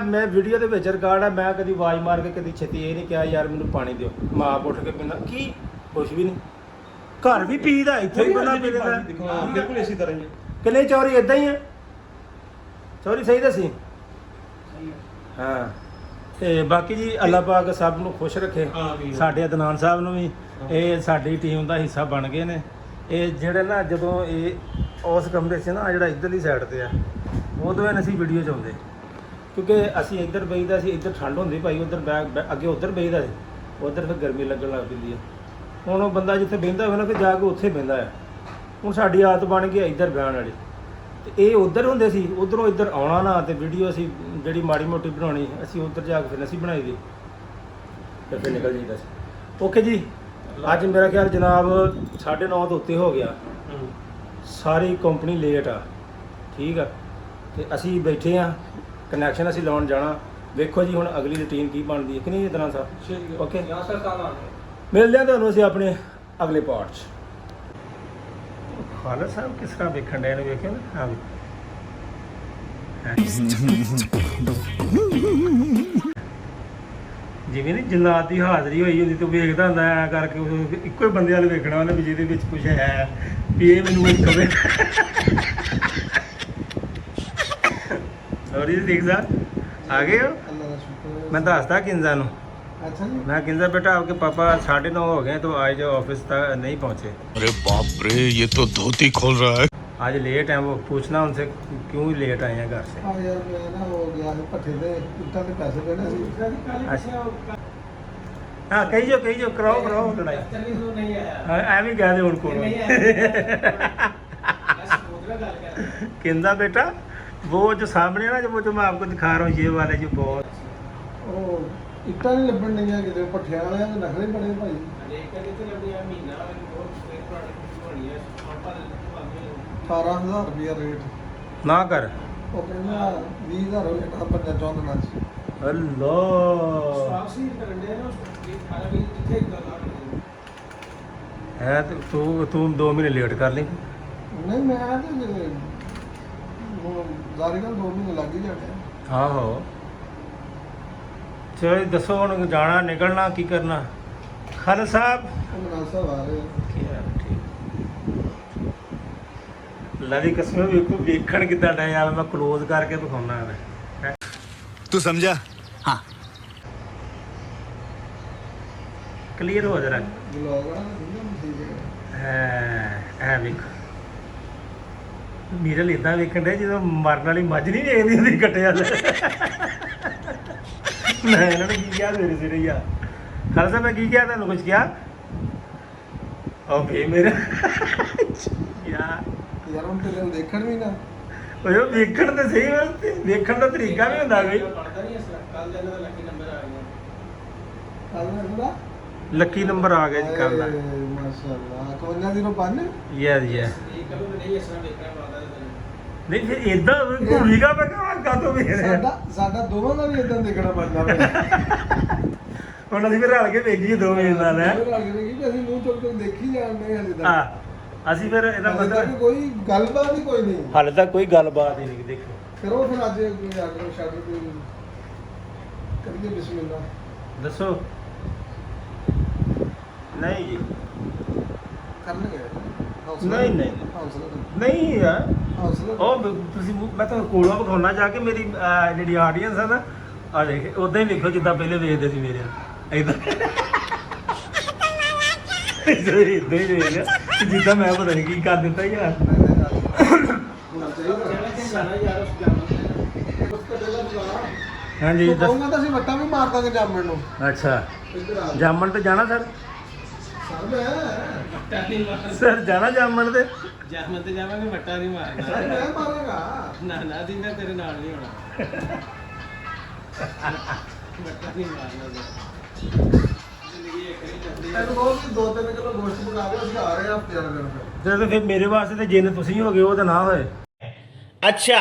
ਮੈਂ ਵੀਡੀਓ ਦੇ ਵਿੱਚ ਰਿਕਾਰਡ ਆ, ਮੈਂ ਕਦੀ ਆਵਾਜ਼ ਮਾਰ ਕੇ ਕਦੀ ਛੇਤੀ ਇਹ ਨਹੀਂ ਕਿਹਾ ਯਾਰ ਮੈਨੂੰ ਪਾਣੀ ਦਿਓ, ਮਾਂ ਉੱਠ ਕੇ ਪੀਂਦਾ ਕੀ, ਕੁਛ ਵੀ ਨਹੀਂ। ਘਰ ਵੀ ਪੀਦਾ, ਇੱਥੇ ਵੀ ਬੰਦਾ ਪੀਦਾ। ਦੇਖੋ ਬਿਲਕੁਲ ਇਸੇ ਤਰ੍ਹਾਂ ਹੀ ਹੈ। ਕਿ ਨਹੀਂ ਚੋਰੀ ਇਦਾਂ ਹੀ ਆ? ਚੋਰੀ ਸਹੀ ਦੱਸੀ? ਸਹੀ ਆ। ਹਾਂ ਤੇ ਬਾਕੀ ਜੀ ਅੱਲਾਹ ਪਾਕ ਸਭ ਨੂੰ ਖੁਸ਼ ਰੱਖੇ। ਆਮੀਨ। ਸਾਡੇ ਅਦਨਾਨ ਸਾਹਿਬ ਨੂੰ ਵੀ, ਇਹ ਸਾਡੀ ਟੀਮ ਦਾ ਹਿੱਸਾ ਬਣ ਗਏ ਨੇ। ਇਹ ਜਿਹੜੇ ਨਾ ਜਦੋਂ ਇਹ ਉਸ ਕਮਰੇ 'ਚ ਨਾ ਜਿਹੜਾ ਇੱਧਰਲੀ ਸਾਈਡ ਤੇ ਆ, ਉਦੋਂ ਇਹਨਾਂ ਅਸੀਂ ਵੀਡੀਓ 'ਚ ਆਉਂਦੇ, ਕਿਉਂਕਿ ਅਸੀਂ ਇੱਧਰ ਬਈਦਾ ਸੀ, ਇੱਧਰ ਠੰਡ ਹੁੰਦੀ ਭਾਈ, ਉੱਧਰ ਅੱਗੇ ਉੱਧਰ ਬਈਦਾ ਸੀ, ਉੱਧਰ ਫਿਰ ਗਰਮੀ ਲੱਗਣ ਲੱਗ ਪੈਂਦੀ ਹੈ। ਹੁਣ ਉਹ ਬੰਦਾ ਜਿੱਥੇ ਬਹਿੰਦਾ ਹੋਵੇ ਨਾ ਫਿਰ ਜਾ ਕੇ ਉੱਥੇ ਬਹਿੰਦਾ ਹੈ। ਹੁਣ ਸਾਡੀ ਆਦਤ ਬਣ ਗਈ ਇੱਧਰ ਬਹਿਣ ਵਾਲੀ, ਤੇ ਇਹ ਉੱਧਰ ਹੁੰਦੇ ਸੀ, ਉੱਧਰੋਂ ਇੱਧਰ ਆਉਣਾ ਨਾ, ਤੇ ਵੀਡੀਓ ਅਸੀਂ ਜਿਹੜੀ ਮਾੜੀ ਮੋਟੀ ਬਣਾਉਣੀ ਅਸੀਂ ਉੱਧਰ ਜਾ ਕੇ ਫਿਰ ਅਸੀਂ ਬਣਾਈ ਦੀ, ਤੇ ਫਿਰ ਨਿਕਲ ਜਾਈਦਾ ਸੀ। ਓਕੇ ਜੀ, ਅੱਜ ਮੇਰਾ ਖਿਆਲ ਜਨਾਬ 9:30 ਤੋਂ ਉੱਤੇ ਹੋ ਗਿਆ, ਸਾਰੀ ਕੰਪਨੀ ਲੇਟ ਆ, ਠੀਕ ਆ, ਤੇ ਅਸੀਂ ਬੈਠੇ ਆ, ਕਨੈਕਸ਼ਨ ਅਸੀਂ ਲਾਉਣ ਜਾਣਾ। ਵੇਖੋ ਜੀ ਹੁਣ ਅਗਲੀ ਰੁਟੀਨ ਕੀ ਬਣਦੀ ਹੈ ਕਿ ਨਹੀਂ ਇਤਨਾ ਸਾਹਿਬ। ਓਕੇ, ਯਾਸਰ ਸਾਹਿਬ ਆ ਗਏ। ਮਿਲਦੇ ਆ ਤੁਹਾਨੂੰ ਅਸੀਂ ਆਪਣੇ ਅਗਲੇ ਪਾਰਟ 'ਚ। ਖਾਲਸਾ ਸਾਹਿਬ ਕਿਸ ਤਰ੍ਹਾਂ ਵੇਖਣ ਡਿਆ ਨੇ, ਵੇਖਿਆ ਨਾ? ਹਾਂ ਵੀ ਜਿਵੇਂ ਨੀ ਜਨਾਤ ਦੀ ਹਾਜ਼ਰੀ ਹੋਈ ਹੁੰਦੀ, ਤੂੰ ਵੇਖਦਾ ਹੁੰਦਾ ਐ ਕਰਕੇ, ਇੱਕੋ ਹੀ ਬੰਦੇ ਵਾਲੇ ਵੇਖਣਾ ਉਹਨੇ ਵੀ ਜਿਹਦੇ ਵਿੱਚ ਕੁਝ ਹੈ, ਵੀ ਇਹ ਮੈਨੂੰ ਕੁਝ ਕਵੇ। और ये देख सर आ गए हो? मैं दसता किंजा नु। अच्छा जी। मैं किंजा बेटा आपके पापा 9:30 हो गए तो आज ऑफिस तक नहीं पहुंचे। अरे बाप रे, ये तो धोती खोल रहा है। आज लेट हैं, वो पूछना उनसे क्यों लेट आए हैं घर से। हाँ यार मैं ना हो गया है पट्टे दे इतना के पैसे देने अच्छा हाँ कही जो कराओ कराओ लड़ाई। चली तो नहीं आया हाँ ऐਵੇਂ कह दे उनको। किंजा बेटा वो जो सामने है ना, जो वो जो मैं आपको दिखा रहा हूँ, ये वाले जो बहुत ओ इतना नहीं लबन नहीं है कि पट्टियां वाले तो नखरे बड़े भाई। 18,000 रुपया रेट ना कर। ਉਹ ਕਹਿੰਦਾ 20,000 ਹੋ ਜਾਣਾ ਬੰਦਾ ਚਾਹੁੰਦਾ ਸੀ। अल्लाह है तो तू 2 महीने लेट कर ली। ਨਹੀਂ ਮੈਂ ਤੇ ਜ਼ਾਰੀ ਨਾਲ 2 ਮਹੀਨੇ ਲੱਗ ਹੀ ਜਾਣੇ ਆ। ਆਹੋ ਚਲੋ ਦੱਸੋ ਹੁਣ ਜਾਣਾ ਨਿਕਲਣਾ ਕੀ ਕਰਨਾ? ਖਾਲਸਾ ਸਾਹਿਬ ਉਹ ਮਨਾਸਬ ਆ ਰਹੇ ਕੀ ਹਾਲ ਠੀਕ ਲੜੀ ਕਸਮ ਵੇਖਣ ਕਿੱਦਾਂ ਡਿਆ ਯਾਰ, ਮੈਂ ਕਲੋਜ਼ ਕਰਕੇ ਦਿਖਾਉਣਾ ਹੈ। तू समझा? हाँ। ਕਲੀਅਰ ਹੋ ਜਰਾ। ਬਲੌਗ ਆ ਠੀਕ ਹੈ। ਐ ਵੇਖ ਮੇਰੇ ਲਈ ਇਦਾਂ ਵੇਖਣ ਦੇ ਜਦੋਂ ਮਰਨ ਵਾਲੀ ਮੱਝ ਨਹੀਂ ਵੇਖਦੀ ਹੁੰਦੀ ਕੱਟਿਆ। ਮੈਂ ਇਹਨਾਂ ਨੂੰ ਕੀ ਕਿਹਾ ਸਵੇਰੇ ਸਵੇਰੇ ਯਾਰ? ਖਾਲਸਾ ਮੈਂ ਕੀ ਕਿਹਾ ਤੁਹਾਨੂੰ, ਕੁਝ ਕਿਹਾ? ਉਹ ਵੇ ਮੇਰਾ ਯਾਰ ਯਾਰ ਹੁਣ ਤੇਰੇ ਨੂੰ ਦੇਖਣ ਵੀ ਨਾ ਓਏ ਉਹ ਵੇਖਣ ਤੇ ਸਹੀ ਵੇਖਣ ਦਾ ਤਰੀਕਾ ਵੀ ਹੁੰਦਾ ਕੋਈ। ਕੱਲ ਲੱਕੀ ਨੰਬਰ ਆ ਗਿਆ ਜੀ ਕੱਲ ਦਾ। ਮਾਸ਼ਾਅੱਲਾ 5105 ਯੈਸ ਯੈਸ ਨਹੀਂ ਫਿਰ ਇਦਾਂ ਘੁੰਮੀਗਾ ਮੈਂ ਕਹਾਂ ਅੱਗਾ ਤੋਂ ਵੇਖ ਰਿਹਾ। ਸਾਡਾ ਦੋਵਾਂ ਦਾ ਵੀ ਇਦਾਂ ਦੇਖਣਾ ਪੈਂਦਾ ਵਾ। ਹੁਣ ਅਸੀਂ ਫਿਰ ਰਲ ਕੇ ਵੇਖੀਏ ਦੋਵੇਂ ਨਾਲ ਹੈ। ਅਸੀਂ ਮੂੰਹ ਚੁੱਕ ਕੇ ਦੇਖੀ ਜਾਂਦੇ ਹਾਂ ਜਿੱਦਾਂ। ਹਾਂ ਅਸੀਂ ਫਿਰ ਇਹਦਾ ਮਤਲਬ ਕੋਈ ਗੱਲਬਾਤ ਹੀ ਕੋਈ ਨਹੀਂ। ਹਾਲੇ ਤੱਕ ਕੋਈ ਗੱਲਬਾਤ ਹੀ ਨਹੀਂ। ਦੇਖੋ ਕਰੋ ਫਿਰ ਅੱਜ ਕੋਈ ਆਗਰੋ ਸ਼ਾਦਰ ਕੋਈ ਕਰੀਏ ਬਿਸਮਿਲ੍ਲਾ। ਦੱਸੋ। ਨਹੀਂ ਜੀ ਕਰਨਗੇ ਨਹੀਂ ਨਹੀਂ ਹੌਸਲਾ ਨਹੀਂ ਯਾਰ ਹੌਸਲਾ ਉਹ ਤੁਸੀਂ ਮੈਂ ਤੁਹਾਨੂੰ ਕੋਲੋਂ ਵਿਖਾਉਣਾ ਜਾ ਕੇ ਮੇਰੀ ਜਿਹੜੀ ਆਡੀਅנס ਆ ਨਾ, ਆ ਦੇਖ ਉਦਾਂ ਹੀ ਵੇਖੋ ਜਿੱਦਾਂ ਪਹਿਲੇ ਵੇਖਦੇ ਸੀ ਮੇਰੇ ਇਦਾਂ ਇਦਾਂ ਹੀ ਵੇਖ ਲਿਆ ਜਿੱਦਾਂ ਮੈਂ ਪਤਾ ਨਹੀਂ ਕੀ ਕਰ ਦਿੱਤਾ ਯਾਰ। ਹਾਂਜੀ ਕਹੂੰਗਾ ਤਾਂ ਅਸੀਂ ਵੱਟਾਂ ਵੀ ਮਾਰ ਦਾਂਗੇ ਜਾਮਣ ਨੂੰ। ਅੱਛਾ ਜਾਮਣ ਤੇ ਜਾਣਾ ਸਰ? ਸਰ ਮੈਂ ਸਰ ਜਾਣਾ ਜਾਮਣ ਤੇ? ਜਾਮਨ ਤੇ ਜਾਵਾਂਗੇ, ਵੱਟਾ ਨਹੀਂ ਮਾਰਨਾ। ਸਰ ਮੈਂ ਮਾਰਾਂਗਾ। ਨਾ ਦਿੰਦਾ ਤੇਰੇ ਨਾਲ ਨਹੀਂ ਹੋਣਾ। ਵੱਟਾ ਨਹੀਂ ਮਾਰਨਾ। ਜ਼ਿੰਦਗੀ ਇੱਕ ਨਹੀਂ ਚੱਲਦੀ। ਤੈਨੂੰ ਬਹੁਤ 2-3 ਕਿਲੋ ਗੋਸ਼ਤ ਪਕਾ ਕੇ ਅਸੀਂ ਆ ਰਹੇ ਹਾਂ ਹਫਤੇ ਵਾਲੇ ਦਿਨ ਫਿਰ। ਤੇ ਫਿਰ ਮੇਰੇ ਵਾਸਤੇ ਤੇ ਜਿੰਨ ਤੁਸੀਂ ਹੋਗੇ ਉਹ ਤਾਂ ਨਾ ਹੋਏ। अच्छा।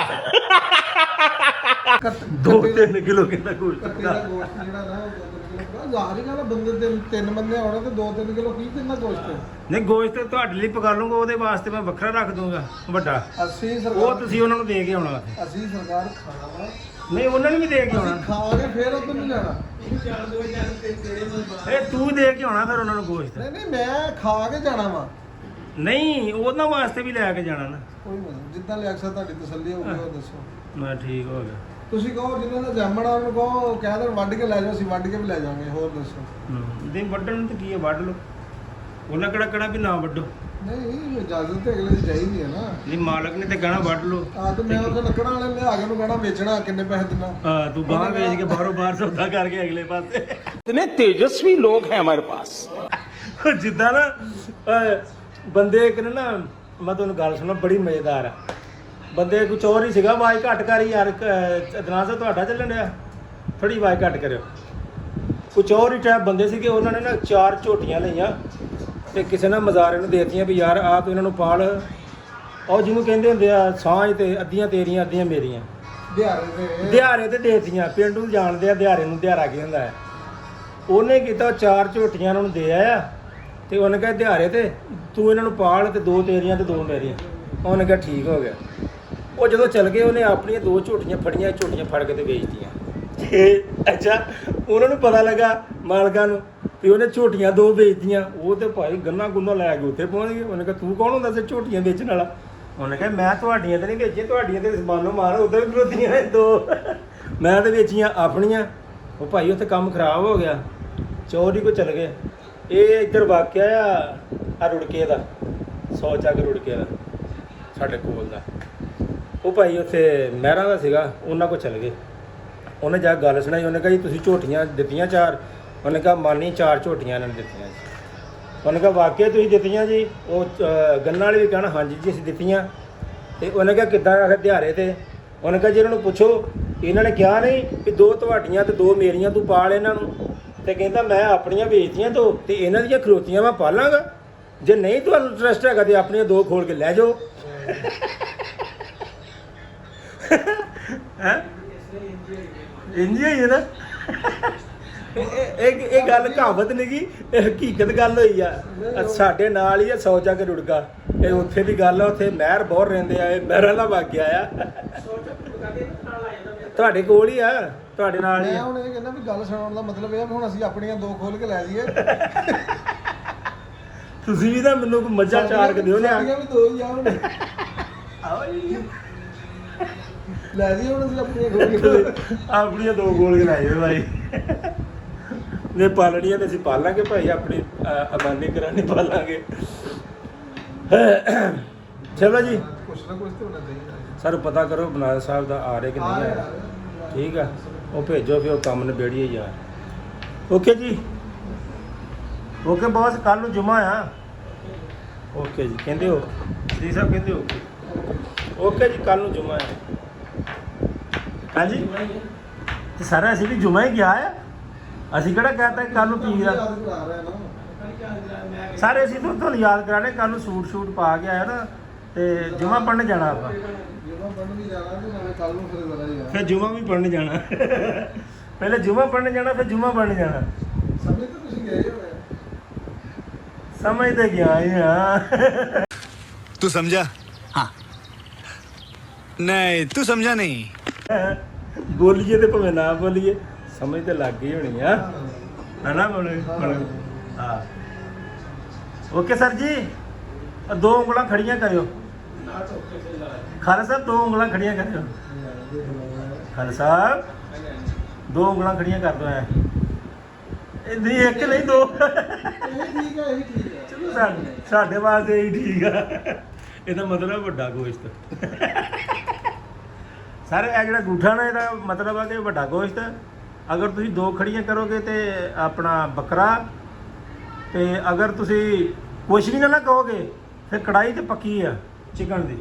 2-3 ਕਿਲੋ ਕਿੰਨਾ ਗੋਸ਼ਤ ਕੱਟੇ ਦਾ ਗੋਸ਼ਤ ਜਿਹੜਾ ਨਾ ਉਹ 2-3 ਕਿਲੋ ਜ਼ਾਹਰ ਹੀ ਗੱਲ ਆ, ਬੰਦੇ ਦੇ 3 ਬੰਦੇ ਆਉਣੇ ਤੇ 2-3 ਕਿਲੋ ਕੀ ਕਿੰਨਾ ਗੋਸ਼ਤ। ਨਹੀਂ ਗੋਸ਼ਤ ਤੁਹਾਡੇ ਲਈ ਪਕਾ ਲੂੰਗਾ, ਉਹਦੇ ਵਾਸਤੇ ਮੈਂ ਵੱਖਰਾ ਰੱਖ ਦੂੰਗਾ ਵੱਡਾ। ਅਸੀਂ ਉਹ ਸਰਕਾਰ ਤੁਸੀਂ ਉਹਨਾਂ ਨੂੰ ਦੇ ਕੇ ਆਉਣਾ। ਅਸੀਂ ਸਰਕਾਰ ਖਾਣਾ ਵਾ ਨਹੀਂ ਉਹਨਾਂ ਨੂੰ ਵੀ ਦੇ ਕੇ ਅਸੀਂ ਆਉਣਾ। ਖਾ ਕੇ ਫੇਰ ਉੱਧਰ ਨਹੀਂ ਜਾਣਾ। ਇਹ ਤੂੰ ਦੇ ਕੇ ਆਉਣਾ ਫਿਰ ਉਹਨਾਂ ਨੂੰ ਗੋਸ਼ਤ। ਨਹੀਂ ਮੈਂ ਖਾ ਕੇ ਜਾਣਾ ਵਾ। ਨਹੀਂ ਉਹਨਾਂ ਵਾਸਤੇ ਵੀ ਲੈ ਕੇ ਜਾਣਾ ਨਾ। ਕੋਈ ਮਤਲਬ ਜਿੱਦਾਂ ਲੈ ਅਕਸਰ ਤੁਹਾਡੀ ਤਸੱਲੀ ਹੋਊਗੀ ਉਹ ਦੱਸੋ। ਮੈਂ ਠੀਕ ਹੋ ਗਿਆ। ਤੁਸੀਂ ਕਹੋ ਜਿਨ੍ਹਾਂ ਦਾ ਜਾਮਣ ਆ ਉਹਨੂੰ ਕਹੋ ਕਹਿ ਦੇਣ ਵੱਢ ਕੇ ਲੈ ਜਾਓ, ਅਸੀਂ ਵੱਢ ਕੇ ਵੀ ਲੈ ਜਾਵਾਂਗੇ। ਹੋਰ ਦੱਸੋ। ਦੇ ਵੱਢਣ ਨੂੰ ਤਾਂ ਕੀ ਹੈ, ਵੱਢ ਲਓ। ਉਹਨਾਂ ਕਿਹੜਾ ਵੀ ਨਾ ਵੱਢੋ। ਨਹੀਂ ਇਜਾਜ਼ਤ ਤੇ ਅਗਲੇ ਦੀ ਚਾਹੀਦੀ ਹੈ ਨਾ। ਨਹੀਂ ਮਾਲਕ ਨੇ ਤੇ ਕਹਿਣਾ ਵੱਢ ਲਓ। ਆ ਤੇ ਮੈਂ ਉਹ ਲੱਕੜਾਂ ਵਾਲੇ ਲਿਆ ਕੇ ਉਹਨੂੰ ਕਹਿਣਾ ਵੇਚਣਾ ਕਿੰਨੇ ਪੈਸੇ ਦਿਨਾ। ਹਾਂ ਤੂੰ ਬਾਹਰ ਵੇਚ ਕੇ ਬਾਹਰੋਂ ਬਾਹਰ ਸੌਦਾ ਕਰਕੇ ਅਗਲੇ ਪਾਸੇ। इतने तेजस्वी लोग हैं हमारे पास। ਜਿੱਦਾਂ ਨਾ ਬੰਦੇ ਇੱਕ ਨੇ ਨਾ, ਮੈਂ ਤੁਹਾਨੂੰ ਗੱਲ ਸੁਣਾ ਬੜੀ ਮਜ਼ੇਦਾਰ ਆ। ਬੰਦੇ ਕੁਛ ਹੋਰ ਹੀ ਸੀਗਾ, ਆਵਾਜ਼ ਘੱਟ ਕਰ ਯਾਰ। ਅਦਨਾਸ ਤੁਹਾਡਾ ਚੱਲਣ ਡਿਆ, ਥੋੜੀ ਆਵਾਜ਼ ਘੱਟ ਕਰਿਓ। ਕੁਛ ਹੋਰ ਹੀ ਟਾਈਪ ਬੰਦੇ ਸੀਗੇ, ਉਹਨਾਂ ਨੇ ਨਾ 4 ਝੋਟੀਆਂ ਲਈਆਂ ਤੇ ਕਿਸੇ ਨੇ ਮਜ਼ਾਰੇ ਨੂੰ ਦੇਤੀਆਂ ਵੀ ਯਾਰ ਆ ਤੂੰ ਇਹਨਾਂ ਨੂੰ ਪਾਲ। ਉਹ ਜਿਹਨੂੰ ਕਹਿੰਦੇ ਹੁੰਦੇ ਆ ਸਾਂਝ, ਤੇ ਅੱਧੀਆਂ ਤੇਰੀਆਂ ਅੱਧੀਆਂ ਮੇਰੀਆਂ। ਦਿਹਾੜੇ ਤੇ ਦੇਤੀਆਂ। ਪਿੰਡੂ ਜਾਣਦੇ ਆ ਦਿਹਾੜੇ ਨੂੰ, ਦਿਹਾੜਾ ਕੀ ਹੁੰਦਾ ਹੈ। ਉਹਨੇ ਕੀਤਾ 4 ਝੋਟੀਆਂ ਉਹਨਾਂ ਨੂੰ ਦੇ ਆਇਆ ਤੇ ਉਹਨੇ ਕਿਹਾ ਦਿਹਾੜੇ ਤੇ ਤੂੰ ਇਹਨਾਂ ਨੂੰ ਪਾਲ ਤੇ 2 ਤੇਰੀਆਂ ਤੇ 2 ਮੇਰੀਆਂ। ਉਹਨੇ ਕਿਹਾ ਠੀਕ ਹੋ ਗਿਆ। ਉਹ ਜਦੋਂ ਚੱਲ ਗਏ ਉਹਨੇ ਆਪਣੀਆਂ 2 ਝੋਟੀਆਂ ਫੜੀਆਂ, ਝੋਟੀਆਂ ਫੜ ਕੇ ਤੇ ਵੇਚਤੀਆਂ। ਅੱਛਾ, ਉਹਨਾਂ ਨੂੰ ਪਤਾ ਲੱਗਾ ਮਾਲਕਾਂ ਨੂੰ ਵੀ ਉਹਨੇ ਝੋਟੀਆਂ 2 ਵੇਚਤੀਆਂ। ਉਹ ਤੇ ਭਾਈ ਗੰਨਾ ਗੁੰਨਾ ਲੈ ਕੇ ਉੱਥੇ ਪਹੁੰਚ ਗਏ। ਉਹਨੇ ਕਿਹਾ ਤੂੰ ਕੌਣ ਹੁੰਦਾ ਸੀ ਝੋਟੀਆਂ ਵੇਚਣ ਵਾਲਾ? ਉਹਨੇ ਕਿਹਾ ਮੈਂ ਤੁਹਾਡੀਆਂ ਤੇ ਨਹੀਂ ਵੇਚੀਆਂ, ਤੁਹਾਡੀਆਂ ਤੇ ਮਾਨੋ ਮਾਰ ਉੱਧਰ ਵੀ ਵਿਰੋਧੀਆਂ ਨੇ 2, ਮੈਂ ਤੇ ਵੇਚੀਆਂ ਆਪਣੀਆਂ। ਉਹ ਭਾਈ ਉੱਥੇ ਕੰਮ ਖਰਾਬ ਹੋ ਗਿਆ, ਚੋਰ ਹੀ ਕੋ ਚਲ ਗਏ। ਇਹ ਇੱਧਰ ਵਾਕਿਆ ਆ ਰੁੜਕੇ ਦਾ, 100 ਚੱਕ ਰੁੜਕੇ ਦਾ ਸਾਡੇ ਕੋਲ ਦਾ। ਉਹ ਭਾਈ ਉੱਥੇ ਮਹਿਰਾਂ ਦਾ ਸੀਗਾ, ਉਹਨਾਂ ਕੋਲ ਚਲ ਗਏ। ਉਹਨੇ ਜਾ ਕੇ ਗੱਲ ਸੁਣਾਈ। ਉਹਨੇ ਕਿਹਾ ਜੀ ਤੁਸੀਂ ਝੋਟੀਆਂ ਦਿੱਤੀਆਂ 4? ਉਹਨੇ ਕਿਹਾ ਮਾਨੀ 4 ਝੋਟੀਆਂ ਇਹਨਾਂ ਨੇ ਦਿੱਤੀਆਂ ਜੀ। ਉਹਨੇ ਕਿਹਾ ਵਾਕਿਆ ਤੁਸੀਂ ਦਿੱਤੀਆਂ ਜੀ? ਉਹ ਗੰਨਾ ਵਾਲੇ ਵੀ ਕਹਿਣਾ ਹਾਂਜੀ ਜੀ ਅਸੀਂ ਦਿੱਤੀਆਂ। ਤੇ ਉਹਨੇ ਕਿਹਾ ਕਿੱਦਾਂ? ਆਖਿਆ ਦਿਹਾੜੇ ਤੇ। ਉਹਨੇ ਕਿਹਾ ਜੀ ਇਹਨਾਂ ਨੂੰ ਪੁੱਛੋ, ਇਹਨਾਂ ਨੇ ਕਿਹਾ ਨਹੀਂ ਵੀ 2 ਤੁਹਾਡੀਆਂ ਤੇ 2 ਮੇਰੀਆਂ, ਤੂੰ ਪਾਲ ਇਹਨਾਂ ਨੂੰ। ਤੇ ਕਹਿੰਦਾ ਮੈਂ ਆਪਣੀਆਂ ਵੇਚਤੀਆਂ 2 ਤੇ ਇਹਨਾਂ ਦੀਆਂ ਖਲੋਤੀਆਂ ਮੈਂ ਪਾਲਾਂਗਾ। ਜੇ ਨਹੀਂ ਤੁਹਾਨੂੰ ਇੰਟਰਸਟ ਹੈਗਾ ਤੇ ਆਪਣੀਆਂ 2 ਖੋਲ ਕੇ ਲੈ ਜਾਓ। ਹੈ ਇੰਜ ਹੀ ਹੈ ਨਾ। ਇਹ ਗੱਲ ਕਹਾਵਤ ਨਹੀਂ ਗੀ, ਇਹ ਹਕੀਕਤ ਗੱਲ ਹੋਈ ਆ। ਸਾਡੇ ਨਾਲ ਹੀ ਆ 100 ਚੱਕ ਰੁੜਕਾ। ਇਹ ਉੱਥੇ ਦੀ ਗੱਲ ਆ, ਉੱਥੇ ਮਹਿਰ ਬਹੁਤ ਰਹਿੰਦੇ ਆ। ਇਹ ਮਹਿਰਾਂ ਦਾ ਵਾਕਿਆ ਆ। ਤੁਹਾਡੇ ਕੋਲ ਹੀ ਆ, ਤੁਹਾਡੇ ਨਾਲ ਹੀ ਮੈਂ ਆ। ਹੁਣ ਇਹ ਕਹਿੰਦਾ ਵੀ ਗੱਲ ਸੁਣਾਉਣ ਦਾ ਮਤਲਬ ਇਹ ਆ ਵੀ ਹੁਣ ਅਸੀਂ ਆਪਣੀਆਂ 2 ਖੋਲ ਕੇ ਲੈ ਲਈਏ। ਤੁਸੀਂ ਵੀ ਤਾਂ ਮੈਨੂੰ ਮੱਝਾਂ ਚਾਰ ਕੇ ਦਿਓ ਲਿਆ। ਸਾਡੀਆਂ ਵੀ 2 ਹੀ ਆ ਹੁਣ। ਲੈ ਲਈਏ ਹੁਣ ਅਸੀਂ ਆਪਣੀਆਂ ਖੋਲ ਕੇ। ਆਪਣੀਆਂ 2 ਗੋਲ ਕੇ ਲੈ ਜਾਓ ਭਾਈ। ਨੇ ਪਾਲਣੀਆਂ ਤੇ ਅਸੀਂ ਪਾਲਾਂਗੇ ਭਾਈ, ਆਪਣੀ ਅਮਾਨੀ ਕਰਾਨੀ ਪਾਲਾਂਗੇ। ਚਲੋ ਜੀ, ਕੁਛ ਨਾ ਕੁਛ ਤਾਂ ਹੋਣਾ ਚਾਹੀਦਾ। ਸਰ ਪਤਾ ਕਰੋ ਬਨਾਰਸ ਸਾਹਿਬ ਦਾ ਆ ਰਿਹਾ ਕਿ ਨਹੀਂ ਆ ਰਿਹਾ। ਠੀਕ ਆ, ਉਹ ਭੇਜੋ ਫਿਰ ਉਹ ਕੰਮ ਨਿਬੇੜੀਏ ਯਾਰ। ਓਕੇ ਜੀ, ਓਕੇ ਬੌਸ, ਕੱਲ ਨੂੰ ਜੁਮਾ ਆ। ਓਕੇ ਜੀ ਕਹਿੰਦੇ ਹੋ, ਜੀ ਸਾਹਿਬ ਕਹਿੰਦੇ ਹੋ ਓਕੇ ਜੀ, ਕੱਲ ਨੂੰ ਜੁਮਾ ਆ। ਹਾਂਜੀ ਤੇ ਸਾਰਾ ਅਸੀਂ ਵੀ ਜੁਮਾ ਹੀ ਗਿਆ ਆ। ਅਸੀਂ ਕਿਹੜਾ ਕਹਤਾ ਕੱਲ ਨੂੰ ਪੀਰ ਆ। ਯਾਦ ਕਰਾ ਰਿਹਾ ਨਾ ਸਾਰੇ ਅਸੀਂ ਤੁਹਾਨੂੰ ਯਾਦ ਕਰਾਣੇ। ਕੱਲ ਨੂੰ ਸੂਟ ਪਾ ਕੇ ਆਇਆ ਨਾ ਤੇ ਜੁਮਾ ਪੜ੍ਹਨ ਜਾਣਾ ਆਪਾਂ। ਜਦੋਂ ਪੜ੍ਹਨ ਵੀ ਜਾਣਾ ਤੇ ਨਾਲੇ ਕੱਲ ਨੂੰ ਫਿਰ ਜ਼ਰਾ ਯਾਰ ਫਿਰ ਜੁਮਾ ਵੀ ਪੜ੍ਹਨ ਜਾਣਾ। ਪਹਿਲੇ ਜੁਮਾ ਪੜ੍ਹਨ ਜਾਣਾ, ਫਿਰ ਜੁਮਾ ਪੜ੍ਹਨ ਜਾਣਾ। ਸਮਝ ਤਾਂ ਤੁਸੀਂ ਗਏ ਹੋਣੇ। ਸਮਝ ਤੇ ਗਿਆ ਹੀ ਆ। तू समझा? हाँ नहीं तू समझा नहीं। ਬੋਲੀਏ ਤੇ ਭਾਵੇਂ ਨਾ ਬੋਲੀਏ, ਸਮਝ ਤੇ ਲੱਗ ਗਈ ਹੋਣੀ ਆ, ਹਨਾ? ਹਾਂ ਓਕੇ ਸਰ ਜੀ, 2 ਉਂਗਲਾਂ ਖੜੀਆਂ ਕਰਿਓ। ਖਾਲਸਾ ਸਾਹਿਬ 2 ਉਂਗਲਾਂ ਖੜੀਆਂ ਕਰਿਓ। ਖਾਲਸਾ ਸਾਹਿਬ 2 ਉਂਗਲਾਂ ਖੜੀਆਂ ਕਰ ਦਿਓ। ਇਹ ਨਹੀਂ, 1 ਨਹੀਂ 2। ਇਹ ਠੀਕ ਹੈ, ਇਹ ਠੀਕ ਹੈ। ਚਲੋ ਸਾਡੇ ਵਾਸਤੇ ਹੀ ਠੀਕ ਆ। ਇਹਦਾ ਮਤਲਬ ਵੱਡਾ ਗੋਸ਼ਤ। ਸਾਰੇ ਇਹ ਜਿਹੜਾ ਗੂਠਾ ਨਾ, ਇਹਦਾ ਮਤਲਬ ਆ ਕਿ ਵੱਡਾ ਗੋਸ਼ਤ। ਅਗਰ ਤੁਸੀਂ 2 ਖੜੀਆਂ ਕਰੋਗੇ ਤੇ ਆਪਣਾ ਬੱਕਰਾ, ਤੇ ਅਗਰ ਤੁਸੀਂ ਕੁਛ ਵੀ ਨਾ ਕਹੋਗੇ ਫਿਰ ਕੜਾਈ ਤੇ ਪੱਕੀ ਆ ਚਿਕਨ ਦੀ।